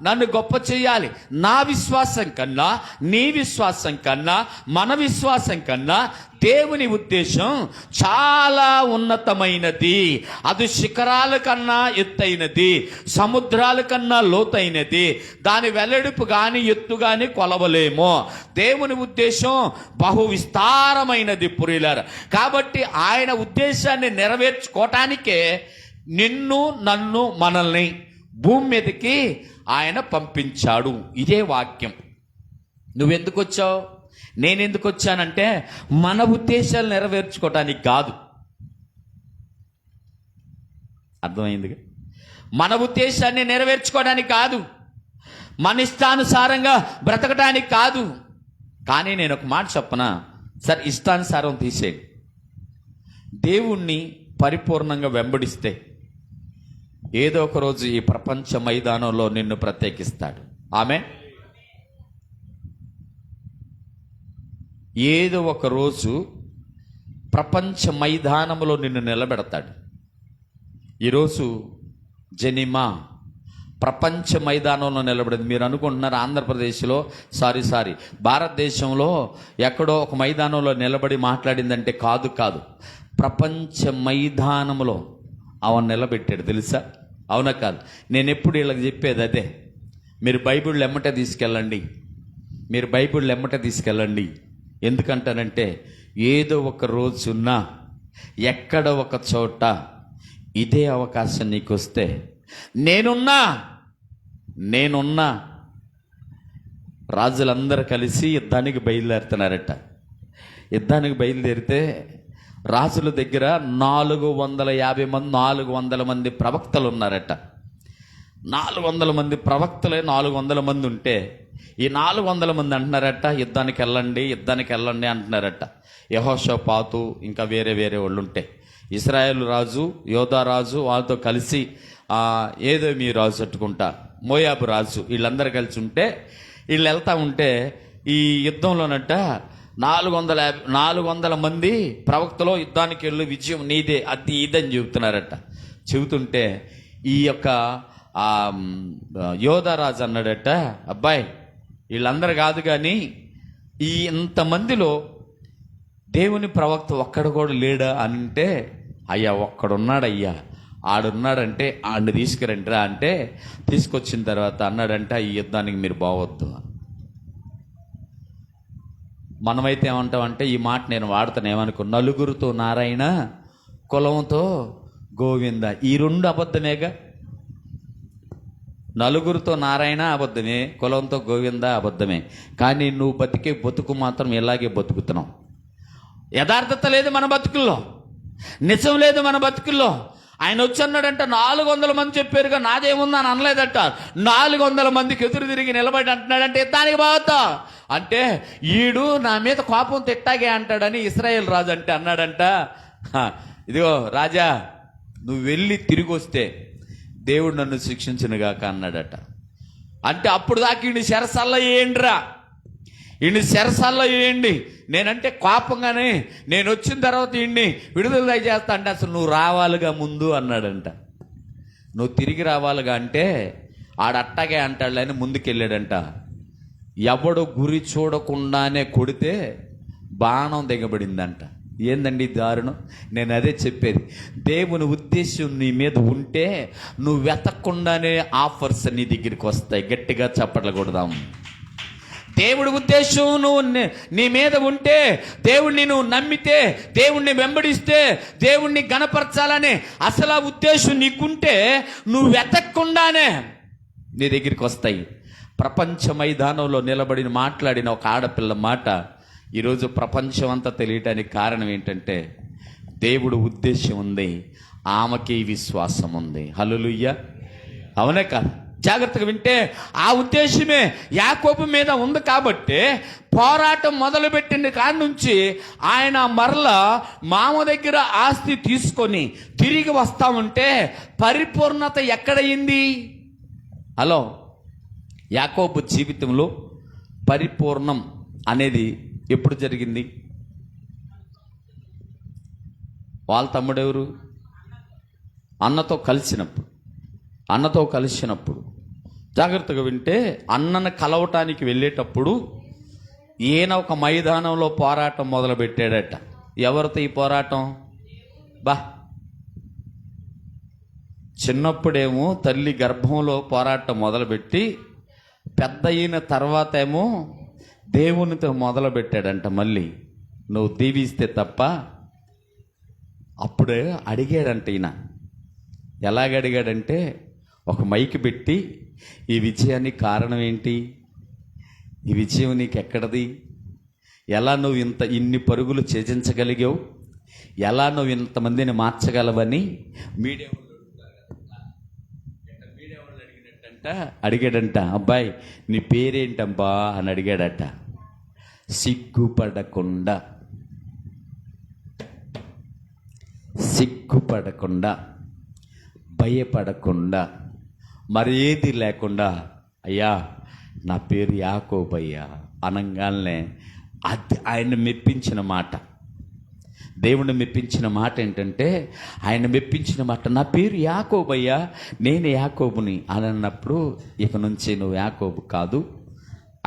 నన్ను గొప్ప చేయాలి. నా విశ్వాసం కన్నా, నీ విశ్వాసం కన్నా, మన విశ్వాసం కన్నా దేవుని ఉద్దేశం చాలా ఉన్నతమైనది. అది శిఖరాల కన్నా ఎత్తైనది, సముద్రాల కన్నా లోతైనది. దాని వెల్లడిపు కానీ ఎత్తు కానీ కొలవలేమో. దేవుని ఉద్దేశం బహు విస్తారమైనది పురిలార. కాబట్టి ఆయన ఉద్దేశాన్ని నెరవేర్చుకోవటానికే నిన్ను, నన్ను, మనల్ని భూమి మీదకి ఆయన పంపించాడు. ఇదే వాక్యం. నువ్వెందుకు వచ్చావు, నేనెందుకు వచ్చానంటే మన ఉద్దేశాలు నెరవేర్చుకోవటానికి కాదు. అర్థమైంది? మన ఉద్దేశాన్ని నెరవేర్చుకోవడానికి కాదు, మన ఇష్టానుసారంగా బ్రతకడానికి కాదు. కానీ నేను ఒక మాట చెప్పనా సార్, ఇష్టానుసారం తీసేయండి. దేవుణ్ణి పరిపూర్ణంగా వెంబడిస్తే ఏదో ఒక రోజు ఈ ప్రపంచ మైదానంలో నిన్ను ప్రత్యేకిస్తాడు. ఆమె ఏదో ఒక రోజు ప్రపంచ మైదానంలో నిన్ను నిలబెడతాడు. ఈరోజు జనిమా ప్రపంచ మైదానంలో నిలబడింది. మీరు అనుకుంటున్నారు ఆంధ్రప్రదేశ్లో, సారీ భారతదేశంలో ఎక్కడో ఒక మైదానంలో నిలబడి మాట్లాడిందంటే కాదు. ప్రపంచ మైదానంలో అవన్ నిలబెట్టాడు, తెలుసా? అవునా కాదు? నేను ఎప్పుడు వీళ్ళకి చెప్పేది అదే. మీరు బైబిల్ ఎమ్మటే తీసుకెళ్ళండి. ఎందుకంటానంటే ఏదో ఒక రోజున్నా ఎక్కడ ఒక చోట ఇదే అవకాశం నీకు వస్తే, నేనున్నా రాజులందరూ కలిసి యుద్ధానికి బయలుదేరుతున్నారట. యుద్ధానికి బయలుదేరితే రాజుల దగ్గర 400 మంది ప్రవక్తలు ఉన్నారట. 400 మంది ప్రవక్తలే 400 మంది ఉంటే, ఈ 400 మంది అంటున్నారట యుద్ధానికి వెళ్ళండి అంటున్నారట. యెహోషాపాతు ఇంకా వేరే వాళ్ళు ఉంటే, ఇశ్రాయేలు రాజు, యోధా రాజు వాళ్ళతో కలిసి ఏదోమి రాజు అట్టుకుంటా, మోయాబు రాజు, వీళ్ళందరూ కలిసి ఉంటే, వీళ్ళు వెళ్తా ఉంటే ఈ యుద్ధంలోనట 400 మంది ప్రవక్తలో యుద్ధానికి వెళ్ళి విజయం నీదే, అది ఇదని చెబుతుంటే ఈ యొక్క యోధారాజు అన్నాడట, అబ్బాయి వీళ్ళందరూ కాదు కానీ ఈ ఇంతమందిలో దేవుని ప్రవక్త ఒక్కడు కూడా లేడా అంటే, అయ్యా ఒక్కడున్నాడయ్యా, ఆడున్నాడంటే ఆడిని తీసుకురండిరా అంటే, తీసుకొచ్చిన తర్వాత అన్నాడంట, ఈ యుద్ధానికి మీరు బావద్దు. మనమైతే ఏమంటామంటే, ఈ మాట నేను వాడతాను ఏమనుకో, నలుగురితో నారాయణ, కులంతో గోవింద, ఈ రెండు అబద్ధమేగా. నలుగురితో నారాయణ అబద్ధమే, కులంతో గోవింద అబద్ధమే. కానీ నువ్వు బతికే బతుకు మాత్రం ఇలాగే బతుకుతున్నావు. యథార్థత లేదు మన బతుకుల్లో, నిజం లేదు మన బతుకుల్లో. ఆయన వచ్చి అన్నాడంట, 400 మంది చెప్పారుగా నాదేముంది అని అనలేదట. 400 మందికి ఎదురు తిరిగి నిలబడి అంటున్నాడంటే దానికి బాగుతా అంటే ఈడు నా మీద కోపం తిట్టాగే అంటాడని ఇశ్రాయేల్ రాజు అంటే అన్నాడంట, ఇదిగో రాజా, నువ్వు వెళ్ళి తిరిగి వస్తే దేవుడు నన్ను శిక్షించునుగాక అన్నాడట. అంటే అప్పుడు దాకా ఈయన శరసల్లో వేయండిరా, ఈయన శరసల్లో వేయండి, నేనంటే కోపంగానే నేను వచ్చిన తర్వాత ఈయన్ని విడుదల చేస్తా అంటే అసలు నువ్వు రావాలిగా ముందు అన్నాడంట. నువ్వు తిరిగి రావాలిగా అంటే ఆడట్టాగే అంటాడులని ముందుకెళ్ళాడంట. ఎవడు గురి చూడకుండానే కొడితే బాణం దిగబడిందంట. ఏందండి దారుణం? నేను అదే చెప్పేది. దేవుని ఉద్దేశం నీ మీద ఉంటే నువ్వు వెతకకుండానే ఆఫర్స్ నీ దగ్గరికి వస్తాయి. గట్టిగా చప్పట్లు కొడదాం. దేవుడి ఉద్దేశం నువ్వు నీ మీద ఉంటే, దేవుణ్ణి నువ్వు నమ్మితే, దేవుణ్ణి వెంబడిస్తే, దేవుణ్ణి గణపరచాలనే అసలు ఆ ఉద్దేశం నీకుంటే నువ్వు వెతకకుండానే నీ దగ్గరికి వస్తాయి. ప్రపంచ మైదానంలో నిలబడిన మాట్లాడిన ఒక ఆడపిల్ల మాట ఈరోజు ప్రపంచం అంతా తెలియటానికి కారణం ఏంటంటే దేవుడు ఉద్దేశం ఉంది, ఆమెకి విశ్వాసం ఉంది. హల్లెలూయా, అవునే కాదు? జాగ్రత్తగా వింటే ఆ ఉద్దేశమే యాకోబు మీద ఉంది కాబట్టి పోరాటం మొదలుపెట్టిన కాడి నుంచి ఆయన మరలా మామ దగ్గర ఆస్తి తీసుకొని తిరిగి వస్తా ఉంటే పరిపూర్ణత ఎక్కడయింది? హలో, యాకోబు జీవితంలో పరిపూర్ణం అనేది ఎప్పుడు జరిగింది? వాళ్ళ తమ్ముడెవరు? అన్నతో కలిసినప్పుడు జాగ్రత్తగా వింటే అన్నను కలవటానికి వెళ్ళేటప్పుడు ఈయన ఒక మైదానంలో పోరాటం మొదలుపెట్టాడట. ఎవరితో ఈ పోరాటం? చిన్నప్పుడేమో తల్లి గర్భంలో పోరాటం మొదలుపెట్టి పెద్ద అయిన తర్వాత ఏమో దేవునితో మొదలుపెట్టాడంట. మళ్ళీ నువ్వు దీవిస్తే తప్ప. అప్పుడే అడిగాడంట ఈయన. ఎలాగడిగాడంటే ఒక మైక్ పెట్టి, ఈ విజయానికి కారణం ఏంటి? ఈ విజయం నీకు ఎక్కడది? ఎలా నువ్వు ఇన్ని పరుగులు ఛేదించగలిగావు? ఎలా నువ్వు ఇంతమందిని మార్చగలవని మీడియా వాళ్ళు అడిగాడంట. అబ్బాయి నీ పేరేంటబ్బా అని అడిగాడట. సిగ్గుపడకుండా భయపడకుండా మరేది లేకుండా, అయ్యా నా పేరు యాకోబయ్యా అనంగానే అది ఆయన మెప్పించిన మాట. దేవుణ్ణి మెప్పించిన మాట ఏంటంటే, ఆయన మెప్పించిన మాట నా పేరు యాకోబయ్యా, నేను యాకోబుని అని అన్నప్పుడు ఇక నుంచి నువ్వు యాకోబు కాదు,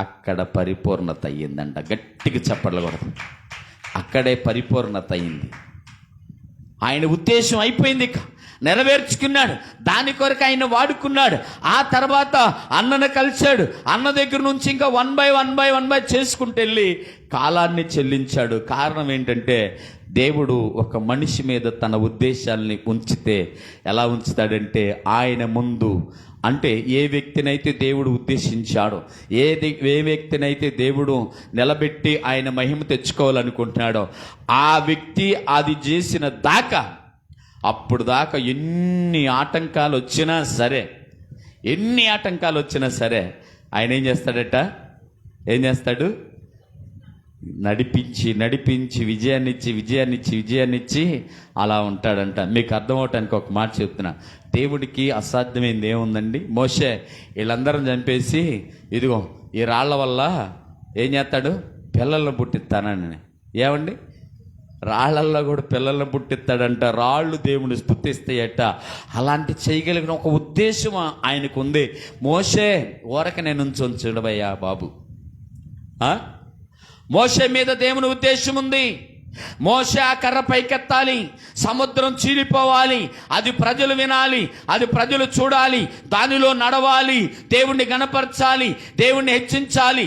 అక్కడ పరిపూర్ణత అయ్యిందంట. గట్టిగా చప్పట్లు కొడతాం. అక్కడే పరిపూర్ణత అయింది. ఆయన ఉద్దేశం అయిపోయింది, నెరవేర్చుకున్నాడు. దాని కొరకు ఆయన వాడుకున్నాడు. ఆ తర్వాత అన్నను కలిశాడు. అన్న దగ్గర నుంచి ఇంకా 1 by 1 చేసుకుంటూ వెళ్ళి కాలాన్ని చెల్లించాడు. కారణం ఏంటంటే దేవుడు ఒక మనిషి మీద తన ఉద్దేశాలని ఉంచితే ఎలా ఉంచుతాడంటే, ఆయన ముందు అంటే ఏ వ్యక్తినైతే దేవుడు ఉద్దేశించాడో, ఏ వ్యక్తినైతే దేవుడు నిలబెట్టి ఆయన మహిమ తెచ్చుకోవాలనుకుంటున్నాడో ఆ వ్యక్తి అది చేసిన దాకా, అప్పుడు దాకా ఎన్ని ఆటంకాలు వచ్చినా సరే ఆయన ఏం చేస్తాడు? నడిపించి విజయాన్నిచ్చి అలా ఉంటాడంట. మీకు అర్థమవటానికి ఒక మాట చెప్తున్నా. దేవుడికి అసాధ్యమైంది ఏముందండి? మోషే వీళ్ళందరం చంపేసి ఇదిగో ఈ రాళ్ల వల్ల ఏం చేస్తాడు? పిల్లలను పుట్టిస్తానని. ఏమండి, రాళ్లల్లో కూడా పిల్లలను పుట్టిస్తాడంట. రాళ్ళు దేవుని స్తుతిస్తాయట. అలాంటి చేయగలిగిన ఒక ఉద్దేశం ఆయనకు ఉంది. మోషే ఊరకనే నుంచొచ్చుడవయ్యా బాబు. మోషే మీద దేవుని ఉద్దేశం ఉంది. మోషే ఆ కర్ర పైకెత్తాలి, సముద్రం చీలిపోవాలి, అది ప్రజలు వినాలి, అది ప్రజలు చూడాలి, దానిలో నడవాలి, దేవుణ్ణి గణపరచాలి, దేవుణ్ణి హెచ్చించాలి,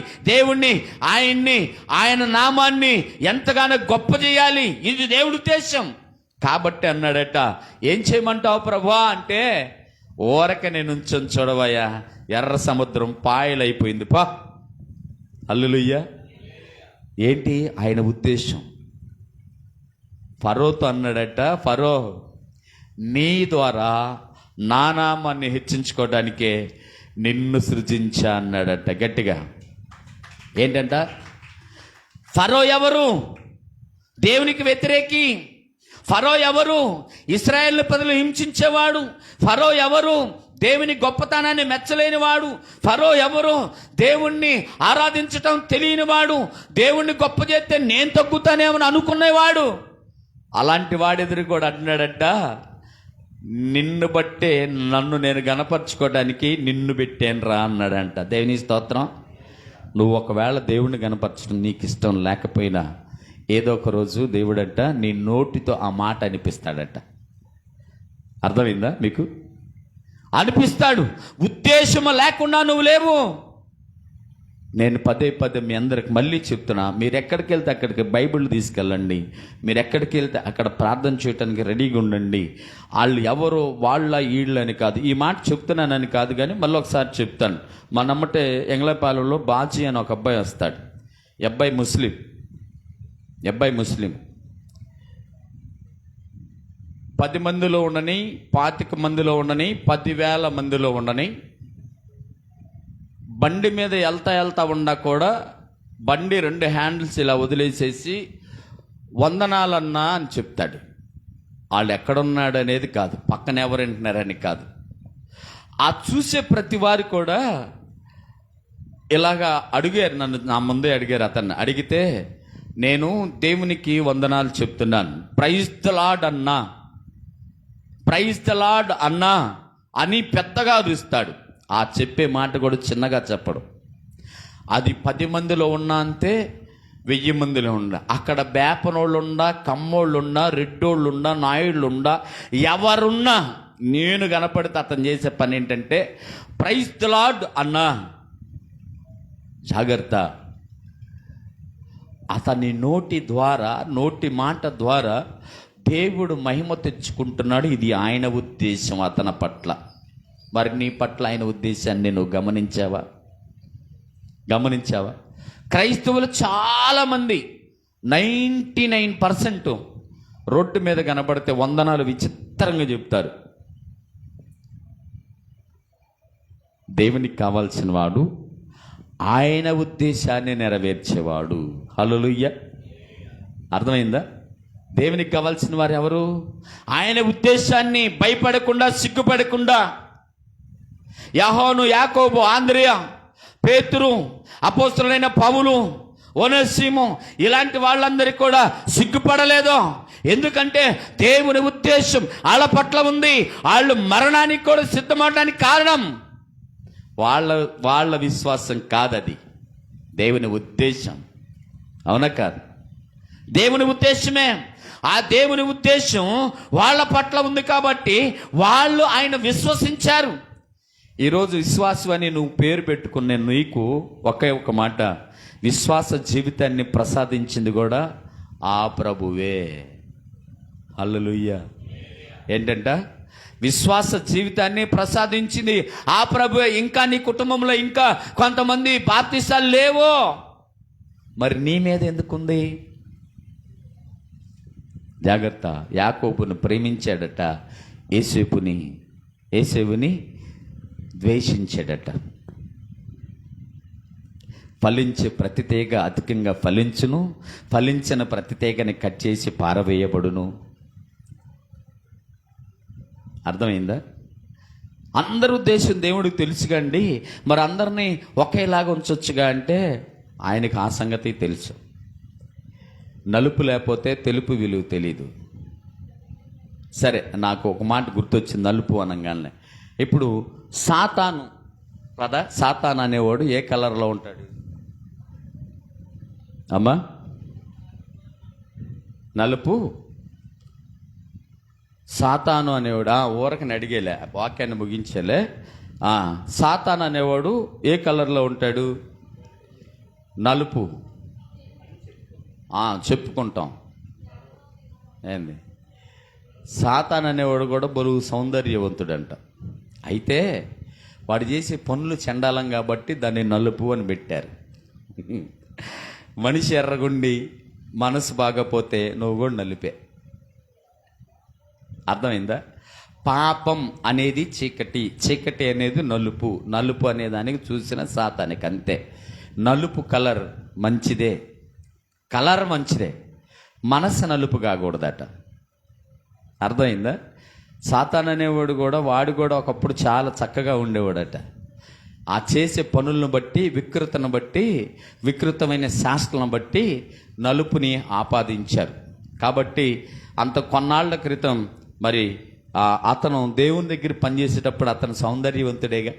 ఆయన నామాన్ని ఎంతగానో గొప్ప చేయాలి. ఇది దేవుడి ఉద్దేశం. కాబట్టి అన్నాడట, ఏం చేయమంటావు ప్రభువా అంటే, ఊరక నేను ఉంచను చూడవయ్యా, ఎర్ర సముద్రం పాయలైపోయింది పా. హల్లెలూయా. ఏంటి ఆయన ఉద్దేశం? ఫరోతో అన్నాడట, ఫరో నీ ద్వారా నా నామాన్ని హెచ్చించుకోవడానికే నిన్ను సృజించా అన్నాడట గట్టిగా. ఏంటంట? ఫరో ఎవరు? దేవునికి వ్యతిరేకి. ఫరో ఎవరు? ఇశ్రాయేల్ ప్రజలు హింసించేవాడు. ఫరో ఎవరు? దేవుని గొప్పతనాన్ని మెచ్చలేనివాడు. ఫరో ఎవరు? దేవుణ్ణి ఆరాధించటం తెలియనివాడు. దేవుణ్ణి గొప్ప చేస్తే నేను తగ్గుతానేమని అనుకునేవాడు. అలాంటి వాడెదురు కూడా అంటున్నాడట, నిన్ను బట్టే నన్ను నేను గణపరచుకోవడానికి నిన్ను పెట్టాను రా అన్నాడంట. దేవుని స్తోత్రం. నువ్వు ఒకవేళ దేవుణ్ణి గణపరచడం నీకు ఇష్టం లేకపోయినా ఏదో ఒక రోజు దేవుడంట నీ నోటితో ఆ మాట అనిపిస్తాడట. అర్థమైందా మీకు? అనిపిస్తాడు. ఉద్దేశము లేకుండా నువ్వు లేవు. నేను పదే పదే మీ అందరికి మళ్ళీ చెప్తున్నా, మీరు ఎక్కడికి వెళ్తే అక్కడికి బైబిల్ తీసుకెళ్ళండి. మీరు ఎక్కడికి వెళ్తే అక్కడ ప్రార్థన చేయడానికి రెడీగా ఉండండి. వాళ్ళు ఎవరో వాళ్ళ వీళ్ళు అని కాదు, ఈ మాట చెప్తున్నానని కాదు, కానీ మళ్ళీ ఒకసారి చెప్తాను. మా నమ్మటే ఎంగ్లపాలెంలో బాజీ అని ఒక అబ్బాయి వస్తాడు. అబ్బాయి ముస్లిం 10 మందిలో ఉండని, 25 మందిలో ఉండని, 10,000 మందిలో ఉండని, బండి మీద వెళ్తా ఉన్నా కూడా బండి 2 హ్యాండిల్స్ ఇలా వదిలేసేసి వందనాలన్నా అని చెప్తాడు. వాళ్ళు ఎక్కడున్నాడు అనేది కాదు, పక్కన ఎవరు వింటున్నారని కాదు. ఆ చూసే ప్రతి వారు కూడా ఇలాగా అడిగారు నన్ను, నా ముందే అడిగారు. అతన్ని అడిగితే నేను దేవునికి వందనాలు చెప్తున్నాను, ప్రైజ్ ద లార్డ్ అన్నా, ప్రైజ్ ద లార్డ్ అన్నా అని పెద్దగా అరుస్తాడు. ఆ చెప్పే మాట కూడా చిన్నగా చెప్పడు. అది 10 మందిలో ఉన్నా అంతే, 1000 మందిలో ఉండ, అక్కడ బేపనోళ్ళుండా, కమ్మోళ్ళుండా, రెడ్డోళ్ళుండా, నాయుళ్ళుండా, ఎవరున్నా నేను కనపడితే అతను చేసే పని ఏంటంటే ప్రైజ్ ద లార్డ్ అన్నా. జాగ్రత్త. అతని నోటి మాట ద్వారా దేవుడు మహిమ తెచ్చుకుంటున్నాడు. ఇది ఆయన ఉద్దేశం అతని పట్ల. మరి నీ పట్ల ఆయన ఉద్దేశాన్ని నువ్వు గమనించావా? క్రైస్తవులు చాలామంది 99% రోడ్డు మీద కనబడితే వందనాలు విచిత్రంగా చెప్తారు. దేవునికి కావాల్సిన వాడు ఆయన ఉద్దేశాన్ని నెరవేర్చేవాడు. హల్లెలూయా. అర్థమైందా? దేవునికి కావాల్సిన వారు ఎవరు? ఆయన ఉద్దేశాన్ని భయపడకుండా, సిగ్గుపడకుండా, యోహాను, యాకోబు, ఆంద్రియా, పేతురు, అపోస్తలుడైన పౌలు, ఓనేసిము, ఇలాంటి వాళ్ళందరికీ కూడా సిగ్గుపడలేదు. ఎందుకంటే దేవుని ఉద్దేశం వాళ్ళ పట్ల ఉంది. వాళ్ళు మరణానికి కూడా సిద్ధమవడానికి కారణం వాళ్ళ విశ్వాసం కాదది, దేవుని ఉద్దేశం. అవునా కాదు? దేవుని ఉద్దేశమే. ఆ దేవుని ఉద్దేశం వాళ్ళ పట్ల ఉంది కాబట్టి వాళ్ళు ఆయన విశ్వసించారు. ఈరోజు విశ్వాసం అని నువ్వు పేరు పెట్టుకునే నీకు ఒకే ఒక మాట, విశ్వాస జీవితాన్ని ప్రసాదించింది కూడా ఆ ప్రభువే. హల్లెలూయా. ఏంటంట? విశ్వాస జీవితాన్ని ప్రసాదించింది ఆ ప్రభువే. ఇంకా నీ కుటుంబంలో ఇంకా కొంతమంది బాప్తిసాలు లేవో, మరి నీ మీద ఎందుకుంది? జాగ్రత్త. యాకోబును ప్రేమించాడట, ఏసేవుని ద్వేషించాడట. ఫలించే ప్రతి తీగ అధికంగా ఫలించును, ఫలించిన ప్రతి తీగని కట్ చేసి పారవేయబడును. అర్థమైందా? అందరి ఉద్దేశం దేవుడికి తెలుసుకండి. మరి అందరినీ ఒకేలాగా ఉంచొచ్చుగా అంటే ఆయనకు ఆ సంగతి తెలుసు. నలుపు లేకపోతే తెలుపు విలువ తెలీదు. సరే, నాకు ఒక మాట గుర్తొచ్చింది నలుపు అనగానే. ఇప్పుడు సాతాను అనేవాడు ఏ కలర్లో ఉంటాడు అమ్మా? నలుపు. సాతాను అనేవాడు ఊరకని అడిగేలే, వాక్యాన్ని ముగించేలే. సాతాను అనేవాడు ఏ కలర్లో ఉంటాడు? నలుపు. చెప్పుకుంటాం ఏంది? సాతాన్ అనేవాడు కూడా బరువు సౌందర్యవంతుడంట. అయితే వాడు చేసే పనులు చండాలం కాబట్టి దాన్ని నలుపు అని పెట్టారు. మనిషి ఎర్రగుండి మనసు బాగపోతే నువ్వు కూడా నలిపే. అర్థమైందా? పాపం అనేది చీకటి, చీకటి అనేది నలుపు, నలుపు అనే దానికి చూసిన సాతానికి అంతే. నలుపు కలర్ మంచిదే, కలర్ మంచిదే, మనసు నలుపు కాకూడదట. అర్థమైందా? సాతాన్ అనేవాడు కూడా వాడు కూడా ఒకప్పుడు చాలా చక్కగా ఉండేవాడట. ఆ చేసే పనులను బట్టి, వికృతను బట్టి, వికృతమైన శాస్త్రాలను బట్టి నలుపుని ఆపాదించారు. కాబట్టి అంత కొన్నాళ్ల క్రితం మరి అతను దేవుని దగ్గర పనిచేసేటప్పుడు అతను సౌందర్యవంతుడేగా,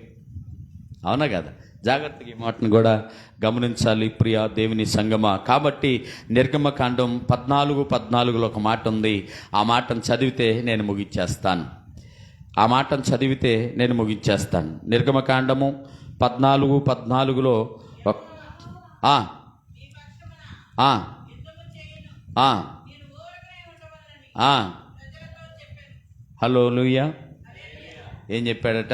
అవునా కదా? జాగ్రత్తగా ఈ మాటను కూడా గమనించాలి ప్రియా దేవుని సంగమా. కాబట్టి నిర్గమకాండం 14:14 ఒక మాట ఉంది. ఆ మాటను చదివితే నేను ముగించేస్తాను. నిర్గమకాండము 14:14 హల్లెలూయా. ఏం చెప్పాడట?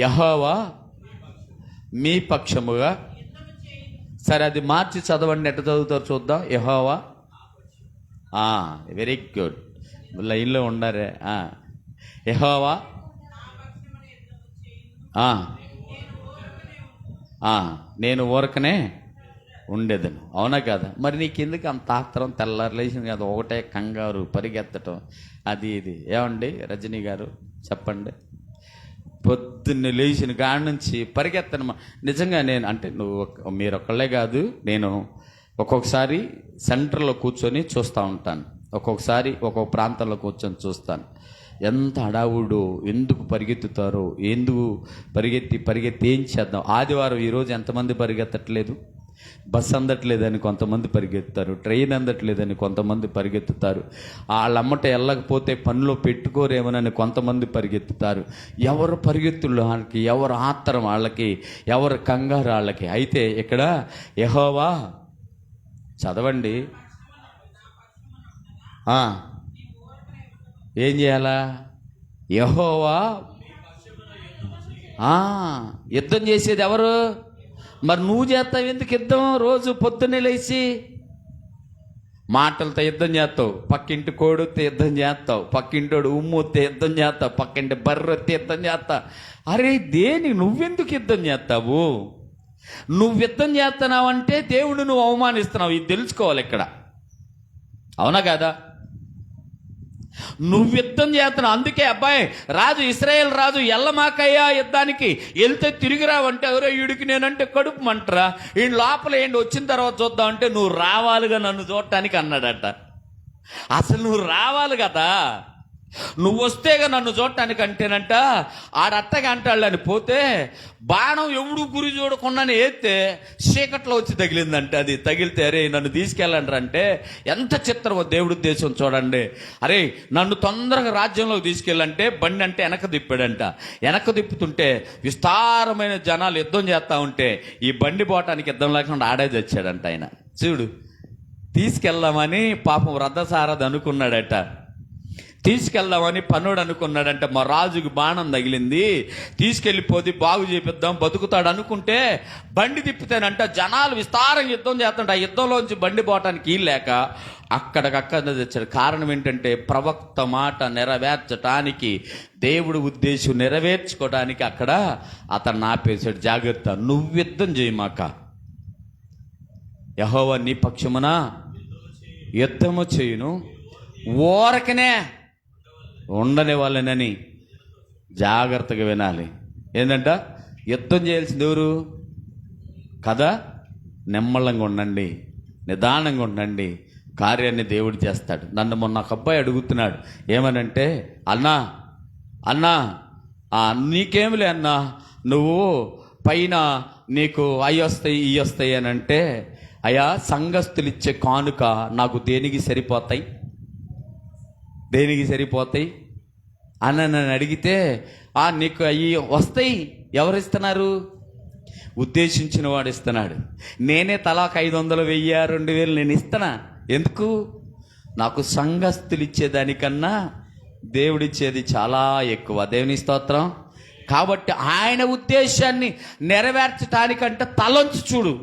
యెహోవా మీ పక్షముగా. సరే, అది మార్చి చదవండి. ఎట్ట చదువుతారు చూద్దాం. యెహోవా, వెరీ గుడ్, లైన్లో ఉండారే. యెహోవా నేను ఊరకనే ఉండేదని. అవునా కదా? మరి నీకెందుకు అంత ఆత్రం? తెల్లారు లేచింది కదా, ఒకటే కంగారు, పరిగెత్తటం, అది ఇది. ఏమండి రజనీ గారు చెప్పండి. పొద్దున్నే లేచిన కాడి నుంచి పరిగెత్తను. నిజంగా నేను అంటే మీరు ఒక్కళ్ళే కాదు, నేను ఒక్కొక్కసారి సెంటర్లో కూర్చొని చూస్తూ ఉంటాను, ఒక్కొక్కసారి ఒక్కొక్క ప్రాంతంలో కూర్చొని చూస్తాను. ఎంత హడావుడు, ఎందుకు పరిగెత్తుతారో, ఎందుకు పరిగెత్తి ఏం చేద్దాం. ఆదివారం ఈరోజు ఎంతమంది పరిగెత్తట్లేదు? బస్సు అందట్లేదని కొంతమంది పరిగెత్తుతారు, ట్రైన్ అందట్లేదని కొంతమంది పరిగెత్తుతారు, వాళ్ళమ్మట వెళ్ళకపోతే పనిలో పెట్టుకోరేమోనని కొంతమంది పరిగెత్తుతారు. ఎవరు పరిగెత్తులు వాళ్ళకి, ఎవరు ఆత్రం వాళ్ళకి, ఎవరు కంగారు వాళ్ళకి. అయితే ఇక్కడ యెహోవా చదవండి. ఏం చేయాలా? యెహోవా యుద్ధం చేసేది ఎవరు? మరి నువ్వు చేస్తావు ఎందుకు యుద్ధం? రోజు పొద్దున్నే లేచి మాటలతో యుద్ధం చేస్తావు, పక్కింటి కోడితో యుద్ధం చేస్తావు, పక్కింటోడు ఉమ్మొత్తే యుద్ధం చేస్తావు, పక్కింటి బర్రెత్తే యుద్ధం చేస్తావు. అరే దేని నువ్వెందుకు యుద్ధం చేస్తావు? నువ్వు యుద్ధం చేస్తున్నావంటే దేవుడు నువ్వు అవమానిస్తున్నావు. ఇది తెలుసుకోవాలి ఇక్కడ, అవునా కదా? నువ్వు యుద్ధం చేస్తున్నావు. అందుకే అబ్బాయి రాజు, ఇశ్రాయేల్ రాజు ఎల్లమాకయ్యా యుద్ధానికి వెళ్తే తిరిగి రావంటే, ఎవరో వీడికి నేనంటే కడుపు మంటరా, ఈ లోపల ఏంటి వచ్చిన తర్వాత చూద్దాం అంటే, నువ్వు రావాలిగా నన్ను చూడటానికి అన్నాడట. అసలు నువ్వు రావాలి కదా, నువ్వు వస్తేగా నన్ను చూడటానికి అంటేనంట. ఆడట్టగా అంటాళ్ళని పోతే బాణం ఎవడు గురి చూడకుండానే ఎత్తే చీకట్లో వచ్చి తగిలిందంటే, అది తగిలితే అరే నన్ను తీసుకెళ్ళండి అంటే ఎంత చిత్రమో దేవుడి ఉద్దేశం చూడండి. అరే నన్ను తొందరగా రాజ్యంలోకి తీసుకెళ్ళంటే బండి అంటే వెనక తిప్పాడంట. వెనక తిప్పుతుంటే విస్తారమైన జనాలు యుద్ధం చేస్తూ ఉంటే ఈ బండి పోవటానికి యుద్ధం లేకుండా ఆడే తెచ్చాడంట ఆయన. చూడు, తీసుకెళ్దామని పాపం రథసారథి అనుకున్నాడట, తీసుకెళ్దామని పనుడు అనుకున్నాడంట. మా రాజుకి బాణం తగిలింది, తీసుకెళ్ళిపోతే బాగు చేపిద్దాం, బతుకుతాడు అనుకుంటే బండి తిప్పితేనంట జనాలు విస్తారంగా యుద్ధం చేస్తుంట. ఆ యుద్ధంలోంచి బండి పోవటానికి లేక అక్కడికక్కడ తెచ్చాడు. కారణం ఏంటంటే ప్రవక్త మాట నెరవేర్చటానికి, దేవుడు ఉద్దేశం నెరవేర్చుకోవడానికి అక్కడ అతను ఆపేశాడు. జాగ్రత్త, నువ్వు యుద్ధం చేయమాక, యెహోవా నీ పక్షమున యుద్ధము చేయును, ఊరకనే ఉండని వాళ్ళనని జాగ్రత్తగా వినాలి. ఏంటంట? యుద్ధం చేయాల్సింది ఎవరు కదా? నెమ్మళంగా ఉండండి, నిదానంగా ఉండండి, కార్యాన్ని దేవుడు చేస్తాడు. నన్ను మొన్న ఒక అబ్బాయి అడుగుతున్నాడు, ఏమనంటే, అన్నా నీకేమిలే అన్నా, నువ్వు పైన నీకు అవి వస్తాయి ఇవి వస్తాయి అని అంటే, అయ్యా సంఘస్థులు ఇచ్చే కానుక నాకు దేనికి సరిపోతాయి అని నన్ను అడిగితే, నీకు అవి వస్తాయి, ఎవరిస్తున్నారు? ఉద్దేశించిన వాడు ఇస్తున్నాడు. నేనే తలాకు 500, 1000, 2000 నేను ఇస్తానా? ఎందుకు? నాకు సంఘస్థులు ఇచ్చేదానికన్నా దేవుడిచ్చేది చాలా ఎక్కువ. దేవుని స్తోత్రం. కాబట్టి ఆయన ఉద్దేశాన్ని నెరవేర్చడానికంటే తలంచి చూడు.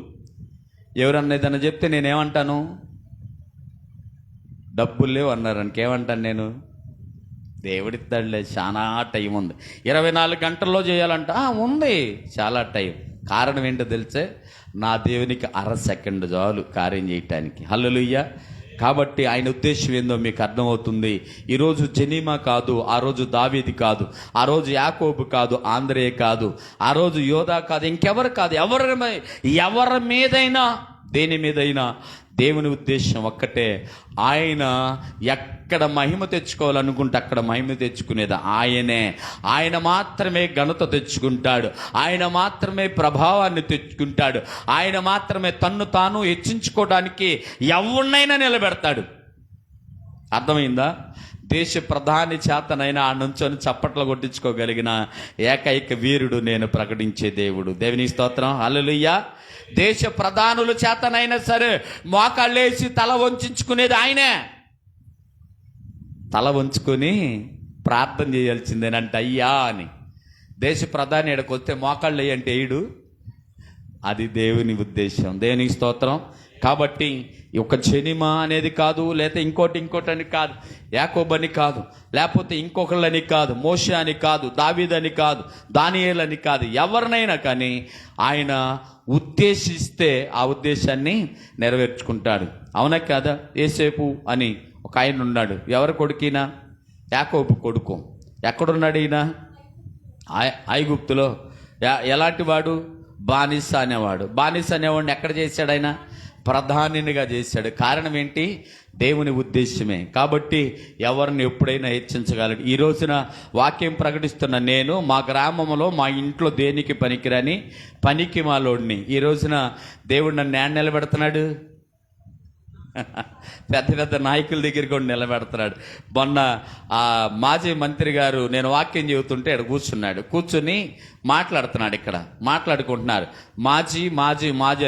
ఎవరన్నా ఏదన్నా చెప్తే నేనేమంటాను? డబ్బులు లేవు అన్నారు ఇంకేమంటాను నేను? దేవుడిస్తాడులే, చాలా టైం ఉంది, 24 గంటల్లో చేయాలంట. ఉంది, చాలా టైం. కారణం ఏంటో తెలిసే, నా దేవునికి అర సెకండ్ చాలు కార్యం చేయటానికి. హల్లెలూయా. కాబట్టి ఆయన ఉద్దేశం ఏందో మీకు అర్థమవుతుంది. ఈరోజు జెనీమా కాదు, ఆ రోజు దావీదు కాదు, ఆ రోజు యాకోబు కాదు, ఆంద్రే కాదు, ఆ రోజు యోధా కాదు, ఇంకెవరు కాదు. ఎవరి మీదైనా దేని మీదైనా దేవుని ఉద్దేశం ఒక్కటే. ఆయన ఎక్కడ మహిమ తెచ్చుకోవాలనుకుంటే అక్కడ మహిమ తెచ్చుకునేది ఆయనే. ఆయన మాత్రమే ఘనత తెచ్చుకుంటాడు, ఆయన మాత్రమే ప్రభావాన్ని తెచ్చుకుంటాడు, ఆయన మాత్రమే తన్ను తాను హెచ్చించుకోవడానికి ఎవరినైనా నిలబెడతాడు. అర్థమైందా? దేశ ప్రధాని చేతనైనా ఆ నుంచొని చప్పట్లు కొట్టించుకోగలిగిన ఏకైక వీరుడు నేను ప్రకటించే దేవుడు. దేవుని స్తోత్రం. హల్లెలూయా. దేశ ప్రధానుల చేతనైనా సరే మోకాళ్ళేసి తల వంచుకునేది ఆయనే. తల వంచుకొని ప్రార్థన చేయాల్సిందేనంట, అయ్యా అని. దేశ ప్రధాని ఎక్కడికి వస్తే మోకాళ్ళు వేయంటే వేయడు. అది దేవుని ఉద్దేశం. దేవునికి స్తోత్రం. కాబట్టి ఒక జెనీమా అనేది కాదు, లేకపోతే ఇంకోటి అని కాదు, యాకోబు అని కాదు, లేకపోతే ఇంకొకళ్ళని కాదు, మోషే అని కాదు, దావీదని కాదు, దానియేలని కాదు, ఎవరినైనా కానీ ఆయన ఉద్దేశిస్తే ఆ ఉద్దేశాన్ని నెరవేర్చుకుంటాడు. అవునా కాదా? యోసేపు అని ఒక ఆయన ఉన్నాడు. ఎవరి కొడుకినా? యాకోబు కొడుకు. ఎక్కడున్నాడు ఈయన? ఐగుప్తులో. ఎలాంటి వాడు? బానిస అనేవాడు. బానిస అనేవాడిని ఎక్కడ చేశాడు ఆయన? ప్రధానినిగా చేశాడు. కారణం ఏంటి? దేవుని ఉద్దేశమే. కాబట్టి ఎవరిని ఎప్పుడైనా హెచ్చించగలడు. ఈ రోజున వాక్యం ప్రకటిస్తున్న నేను మా గ్రామంలో మా ఇంట్లో దేనికి పనికిరాని పనికి మాలోడిని. ఈ రోజున దేవుడు నన్ను ఏడ నిలబెడుతున్నాడు? పెద్ద పెద్ద నాయకుల దగ్గరికి కూడా నిలబెడుతున్నాడు. మొన్న ఆ మాజీ మంత్రి గారు నేను వాక్యం చెబుతుంటే ఇక్కడ కూర్చుని మాట్లాడుతున్నాడు. ఇక్కడ మాట్లాడుకుంటున్నారు. మాజీ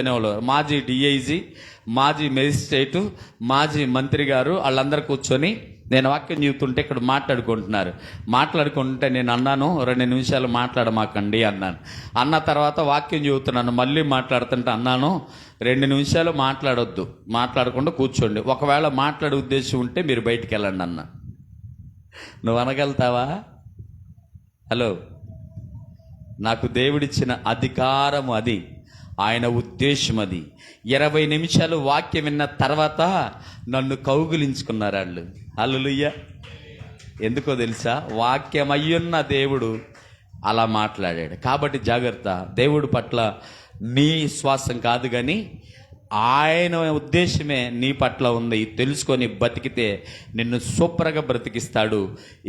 అనేవాళ్ళు, మాజీ డిఐజీ, మాజీ మెజిస్ట్రేటు, మాజీ మంత్రి గారు వాళ్ళందరూ కూర్చొని నేను వాక్యం చెబుతుంటే ఇక్కడ మాట్లాడుకుంటే నేను అన్నాను, 2 నిమిషాలు మాట్లాడమాకండి అన్నాను. అన్న తర్వాత వాక్యం చెబుతున్నాను, మళ్ళీ మాట్లాడుతుంటే అన్నాను, 2 నిమిషాలు మాట్లాడొద్దు, మాట్లాడకుండా కూర్చోండి, ఒకవేళ మాట్లాడే ఉద్దేశం ఉంటే మీరు బయటికి వెళ్ళండి అన్న. నువ్వు అనగలుగుతావా? హలో, నాకు దేవుడిచ్చిన అధికారం అది, ఆయన ఉద్దేశం అది. 20 నిమిషాలు వాక్యం విన్న తర్వాత నన్ను కౌగిలించుకున్నారు వాళ్ళు. హల్లెలూయా. ఎందుకో తెలుసా? వాక్యం అయ్యున్న దేవుడు అలా మాట్లాడాడు. కాబట్టి జాగ్రత్త. దేవుడి పట్ల నీ విశ్వాసం కాదు కానీ ఆయన ఉద్దేశమే నీ పట్ల ఉంది. తెలుసుకొని బతికితే నిన్ను సూపర్గా బ్రతికిస్తాడు.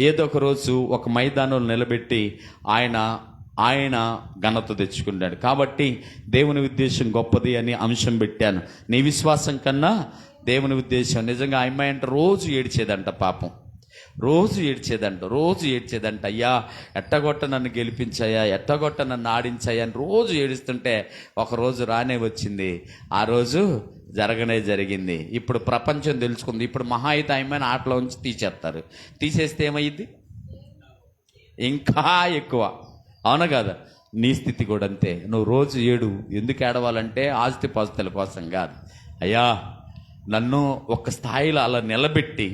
ఏదో ఒక రోజు ఒక మైదానంలో నిలబెట్టి ఆయన ఘనత తెచ్చుకుంటాడు. కాబట్టి దేవుని ఉద్దేశం గొప్పది అని అంశం పెట్టాను. నీ విశ్వాసం కన్నా దేవుని ఉద్దేశం. నిజంగా అమ్మాయి అంటే రోజు ఏడ్చేదంట, పాపం రోజు ఏడ్చేదంట. అయ్యా ఎట్టగొట్ట నన్ను గెలిపించాయా, ఎట్టగొట్ట నన్ను ఆడించాయా అని రోజు ఏడుస్తుంటే ఒకరోజు రానే వచ్చింది. ఆ రోజు జరిగింది. ఇప్పుడు ప్రపంచం తెలుసుకుంది. ఇప్పుడు మహా అయితే అమ్మాయిని ఆటలో ఉంచి తీసేస్తే ఏమయ్యింది? ఇంకా ఎక్కువ. అవునా కదా? నీ స్థితి కూడా అంతే. నువ్వు రోజు ఎందుకు ఏడవాలంటే ఆస్తిపాస్తుల కోసం కాదు. అయ్యా నన్ను ఒక స్థాయిలో అలా నిలబెట్టి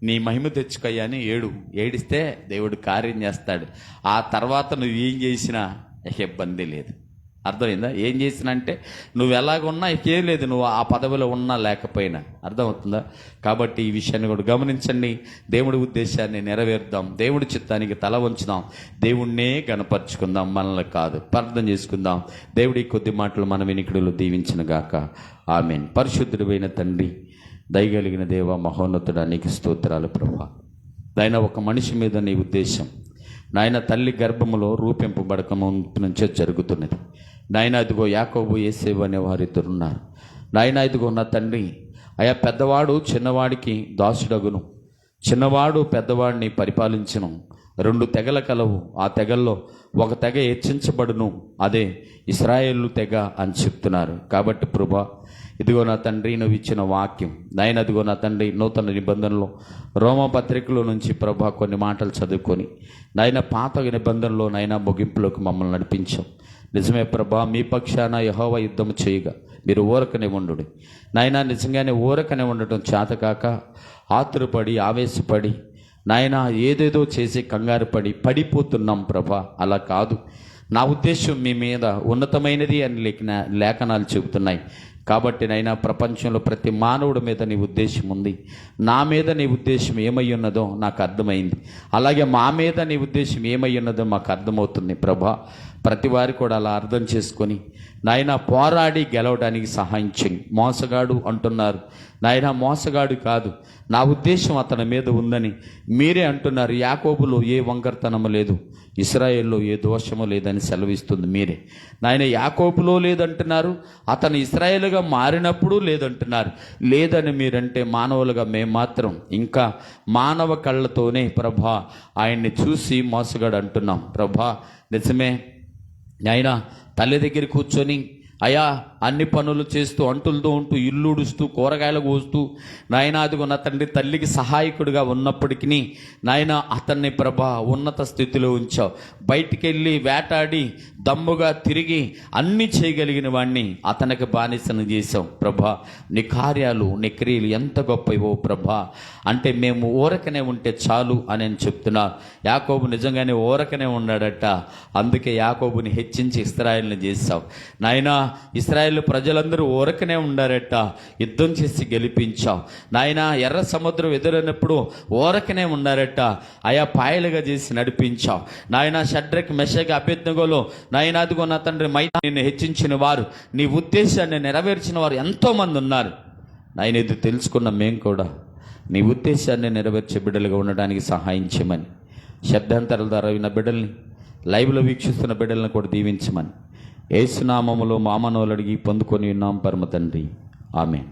నీ మహిమ తెచ్చుకోయ్యా అని ఏడిస్తే దేవుడు కార్యం చేస్తాడు. ఆ తర్వాత నువ్వు ఏం చేసినా ఇబ్బంది లేదు. అర్థమైందా? ఏం చేసినా అంటే నువ్వు ఎలాగున్నా ఏం లేదు, నువ్వు ఆ పదవిలో ఉన్నా లేకపోయినా. అర్థమవుతుందా? కాబట్టి ఈ విషయాన్ని కూడా గమనించండి. దేవుడి ఉద్దేశాన్ని నెరవేర్దాం, దేవుడి చిత్తానికి తల వంచుదాం, దేవుణ్ణే గణపరుచుకుందాం, మనల్ని కాదు. ప్రార్థన చేసుకుందాం. దేవుడి కొద్ది మాటలు మన వినికిడులు దీవించిన గాక. ఆమేన్. పరిశుద్ధుడైన తండ్రి, దయగలిగిన దేవ, మహోన్నతుడా, నీకు స్తోత్రాలు ప్రభువా. నాయన ఒక మనిషి మీద నీ ఉద్దేశం నాయన తల్లి గర్భములో రూపింపబడక నుంచే జరుగుతున్నది. నాయన ఇదిగో యాకోబు, యోసేపు అనే వారు ఇద్దరున్నారు. నాయన ఇదిగో నా తండ్రి, అయా పెద్దవాడు చిన్నవాడికి దాసుడగును, చిన్నవాడు పెద్దవాడిని పరిపాలించును. 2 తెగల కలవు, ఆ తెగల్లో ఒక తెగ హెచ్చించబడును, అదే ఇశ్రాయేలు తెగ అని చెప్తున్నారు. కాబట్టి ప్రభువా ఇదిగో నా తండ్రి నువ్వు ఇచ్చిన వాక్యం నాయన, అదిగో నా తండ్రి నూతన నిబంధనలో రోమపత్రికలో నుంచి ప్రభా కొన్ని మాటలు చదువుకొని నాయన పాత నిబంధనలో నాయన ముగింపులోకి మమ్మల్ని నడిపించాం. నిజమే ప్రభా, మీ పక్షాన యెహోవా యుద్ధం చేయగా మీరు ఊరకనే ఉండు నాయన. నిజంగానే ఊరకనే ఉండటం చేతకాక ఆతురపడి ఆవేశపడి నాయన ఏదేదో చేసి కంగారు పడిపోతున్నాం ప్రభా. అలా కాదు, నా ఉద్దేశం మీ మీద ఉన్నతమైనది అని లేఖనాలు చెబుతున్నాయి. కాబట్టి నైనా ప్రపంచంలో ప్రతి మానవుడి మీద నీ ఉద్దేశం ఉంది. నా మీద నీ ఉద్దేశం ఏమై ఉన్నదో నాకు అర్థమైంది. అలాగే మా మీద నీ ఉద్దేశం ఏమై ఉన్నదో మాకు అర్థమవుతుంది ప్రభా. ప్రతి వారు కూడా అలా అర్థం చేసుకొని నాయన పోరాడి గెలవడానికి సహాయం చేయి. మోసగాడు అంటున్నారు నాయన, మోసగాడు కాదు, నా ఉద్దేశం అతని మీద ఉందని మీరే అంటున్నారు. యాకోబులో ఏ వంకరతనము లేదు, ఇశ్రాయేల్లో ఏ దోషము లేదని సెలవిస్తుంది మీరే నాయన. యాకోబులో లేదంటున్నారు, అతను ఇశ్రాయేలుగా మారినప్పుడు లేదంటున్నారు. లేదని మీరంటే మానవులుగా మేము మాత్రం ఇంకా మానవ కళ్ళతోనే ప్రభా ఆయన్ని చూసి మోసగాడు అంటున్నాం ప్రభా. నిజమే నాయన, తల్లి దగ్గర కూర్చొని అయా అన్ని పనులు చేస్తూ అంటులతో ఉంటూ ఇల్లు ఉడుస్తూ కూరగాయలు కోస్తూ నాయన అదిగో నా తండ్రి తల్లికి సహాయకుడిగా ఉన్నప్పటికీ నాయన అతన్ని ప్రభా ఉన్నత స్థితిలో ఉంచావు. బయటికి వెళ్ళి వేటాడి దమ్ముగా తిరిగి అన్నీ చేయగలిగిన వాడిని అతనికి బానిసను చేసావు ప్రభా. నీ కార్యాలు నీ క్రియలు ఎంత గొప్పవో ప్రభా. అంటే మేము ఊరకనే ఉంటే చాలు అని నేను చెప్తున్నా. యాకోబు నిజంగానే ఊరకనే ఉన్నాడట, అందుకే యాకోబుని హెచ్చించి ఇశ్రాయేలుని చేశావు నాయన. ఇశ్రాయేలు ప్రజలందరూ ఊరకనే ఉండారట, యుద్ధం చేసి గెలిపించావు నాయన. ఎర్ర సముద్రం ఎదురైనప్పుడు ఊరకనే ఉన్నారట, ఆయా పాయలుగా చేసి నడిపించావు నాయన. షడ్రక్ మెషక్ అబేద్నెగోలో నాయన అదిగో నా తండ్రి నిన్ను హెచ్చించిన వారు, నీ ఉద్దేశాన్ని నెరవేర్చిన వారు ఎంతోమంది ఉన్నారు నాయన. ఇది తెలుసుకున్న మేము కూడా నీ ఉద్దేశాన్ని నెరవేర్చే బిడ్డలుగా ఉండడానికి సహాయం చేయమని, శబ్దాంతరాల ద్వారా విన్న బిడ్డల్ని లైవ్లో వీక్షిస్తున్న బిడ్డలను కూడా దీవించమని యేసు నామములో మామనోలు అడిగి పొందుకొని ఉన్నాం పరమ తండ్రి. ఆమేన్.